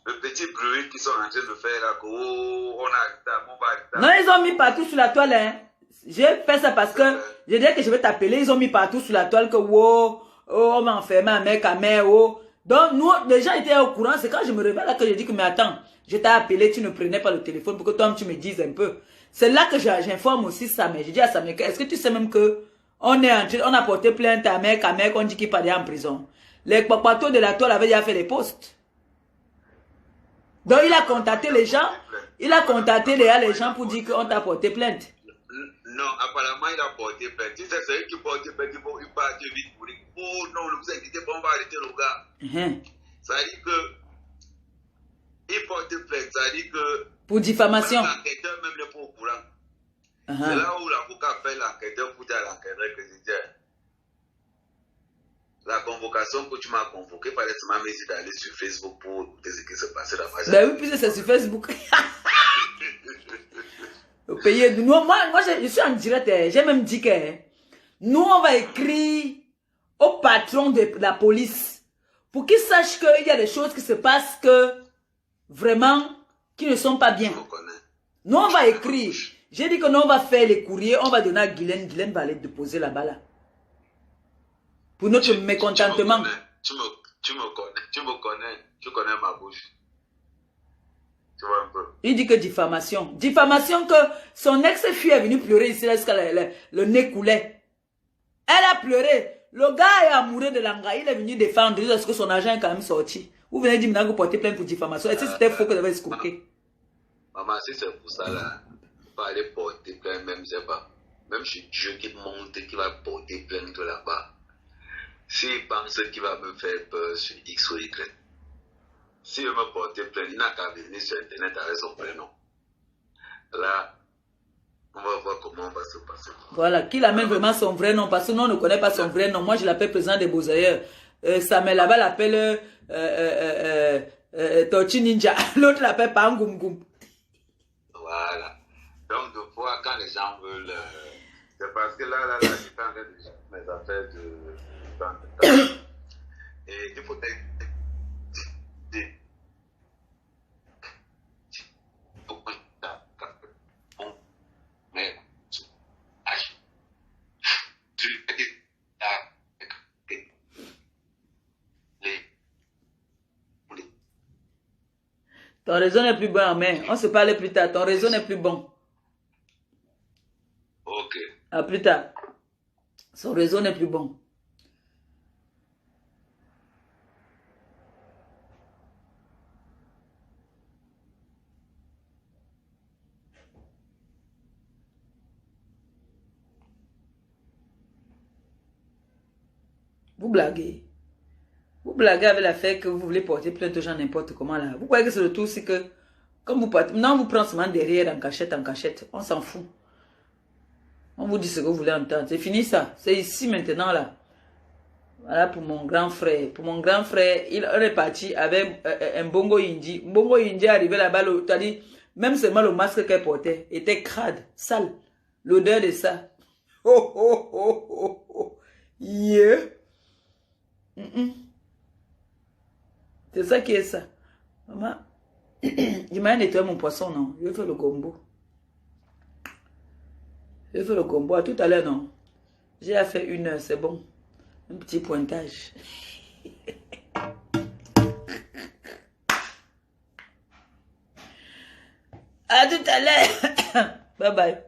le petit bruit qu'ils sont en train de faire là, oh, on a arrêté, on va arrêter. Non, ils ont mis partout sur la toile. Hein. J'ai fait ça parce que je disais que je vais t'appeler. Ils ont mis partout sur la toile que wow, oh, on m'a enfermé un mec à mer. Oh. Donc, nous, les gens étaient au courant. C'est quand je me réveille là que je dis que, mais attends, je t'ai appelé, tu ne prenais pas le téléphone pour que toi, tu me dises un peu. C'est là que j'informe aussi Samé. Je dis à Samé, est-ce que tu sais même que on est entré, on a porté plainte à mec, on dit qu'il parlait en prison. Les papatos de la toile avaient déjà fait les postes. Donc, il a contacté les gens. Il a contacté les gens pour dire qu'on t'a porté plainte. Non, apparemment, il a porté plainte. Si c'est celui qui porte plainte, il part vite pour dire, oh non, ne vous inquiétez pas, on va arrêter le gars. Ça dit que il porte plainte, ça dit que pour diffamation. L'enquêteur même n'est pas au courant. C'est là où l'avocat appelle l'enquêteur pour dire à l'enquêteur que je dis, la convocation que tu m'as convoquée, il fallait que tu m'as dit d'aller sur Facebook pour te dire ce qui s'est passé là-bas. Ben oui, puisque c'est sur Facebook. Au pays, moi, je suis en direct. J'ai même dit que nous, on va écrire au patron de la police pour qu'il sache qu'il y a des choses qui se passent que vraiment qui ne sont pas bien. Nous, on va écrire. J'ai dit que nous, on va faire les courriers, on va donner à Guylaine. Guylaine va aller déposer là-bas là. Pour notre mécontentement. Tu me connais, tu connais ma bouche. Tu vois un peu. Il dit que diffamation. Diffamation que son ex-fille est venue pleurer ici jusqu'à le nez coulait. Elle a pleuré. Le gars est amoureux de l'anga. Il est venu défendre parce que son argent est quand même sorti. Vous venez dire maintenant que vous portez plainte pour diffamation. Est-ce que c'était faux que vous avez escroqué? Maman, si c'est pour ça là, pas aller porter plainte, même, je sais pas. Même si Dieu qui monte, qui va porter plainte là-bas. S'il pense qu'il va me faire peur sur X ou Y, s'il veut me porter plainte, il n'a qu'à venir sur Internet avec son prénom. Là, on va voir comment on va se passer. Voilà, qu'il amène vraiment son vrai nom, parce que nous, on ne connaît pas son vrai nom. Moi, je l'appelle président des Beaux-Ailleurs. Samuel là-bas l'appelle Torchi Ninja. L'autre l'appelle Pangoum Goum. Voilà. Donc, de fois, quand les gens veulent... c'est parce que là, je suis en train de gérer mes affaires de... Et il faut être... Mais Ton réseau n'est plus bon, mais on se parle plus tard. Ton réseau n'est plus bon. Ok. À plus tard. Son réseau n'est plus bon. Vous blaguez. Vous blaguez avec l'affaire que vous voulez porter plainte aux gens n'importe comment là. Vous croyez que c'est le tout, c'est que comme vous partez, non, vous prenez seulement derrière en cachette. On s'en fout. On vous dit ce que vous voulez entendre. C'est fini ça. C'est ici maintenant là. Voilà pour mon grand frère. Pour mon grand frère, il est parti avec un bongo indi. Bongo indi est arrivé là-bas, c'est-à-dire, même seulement le masque qu'elle portait était crade, sale. L'odeur de ça. Oh, oh, oh, oh, oh. Yeah. C'est ça qui est ça. Maman, il m'a nettoyé mon poisson, non? Je vais faire le gombo. Je vais faire le gombo. À tout à l'heure, non? J'ai fait 1 heure, c'est bon. Un petit pointage. À tout à l'heure. Bye bye.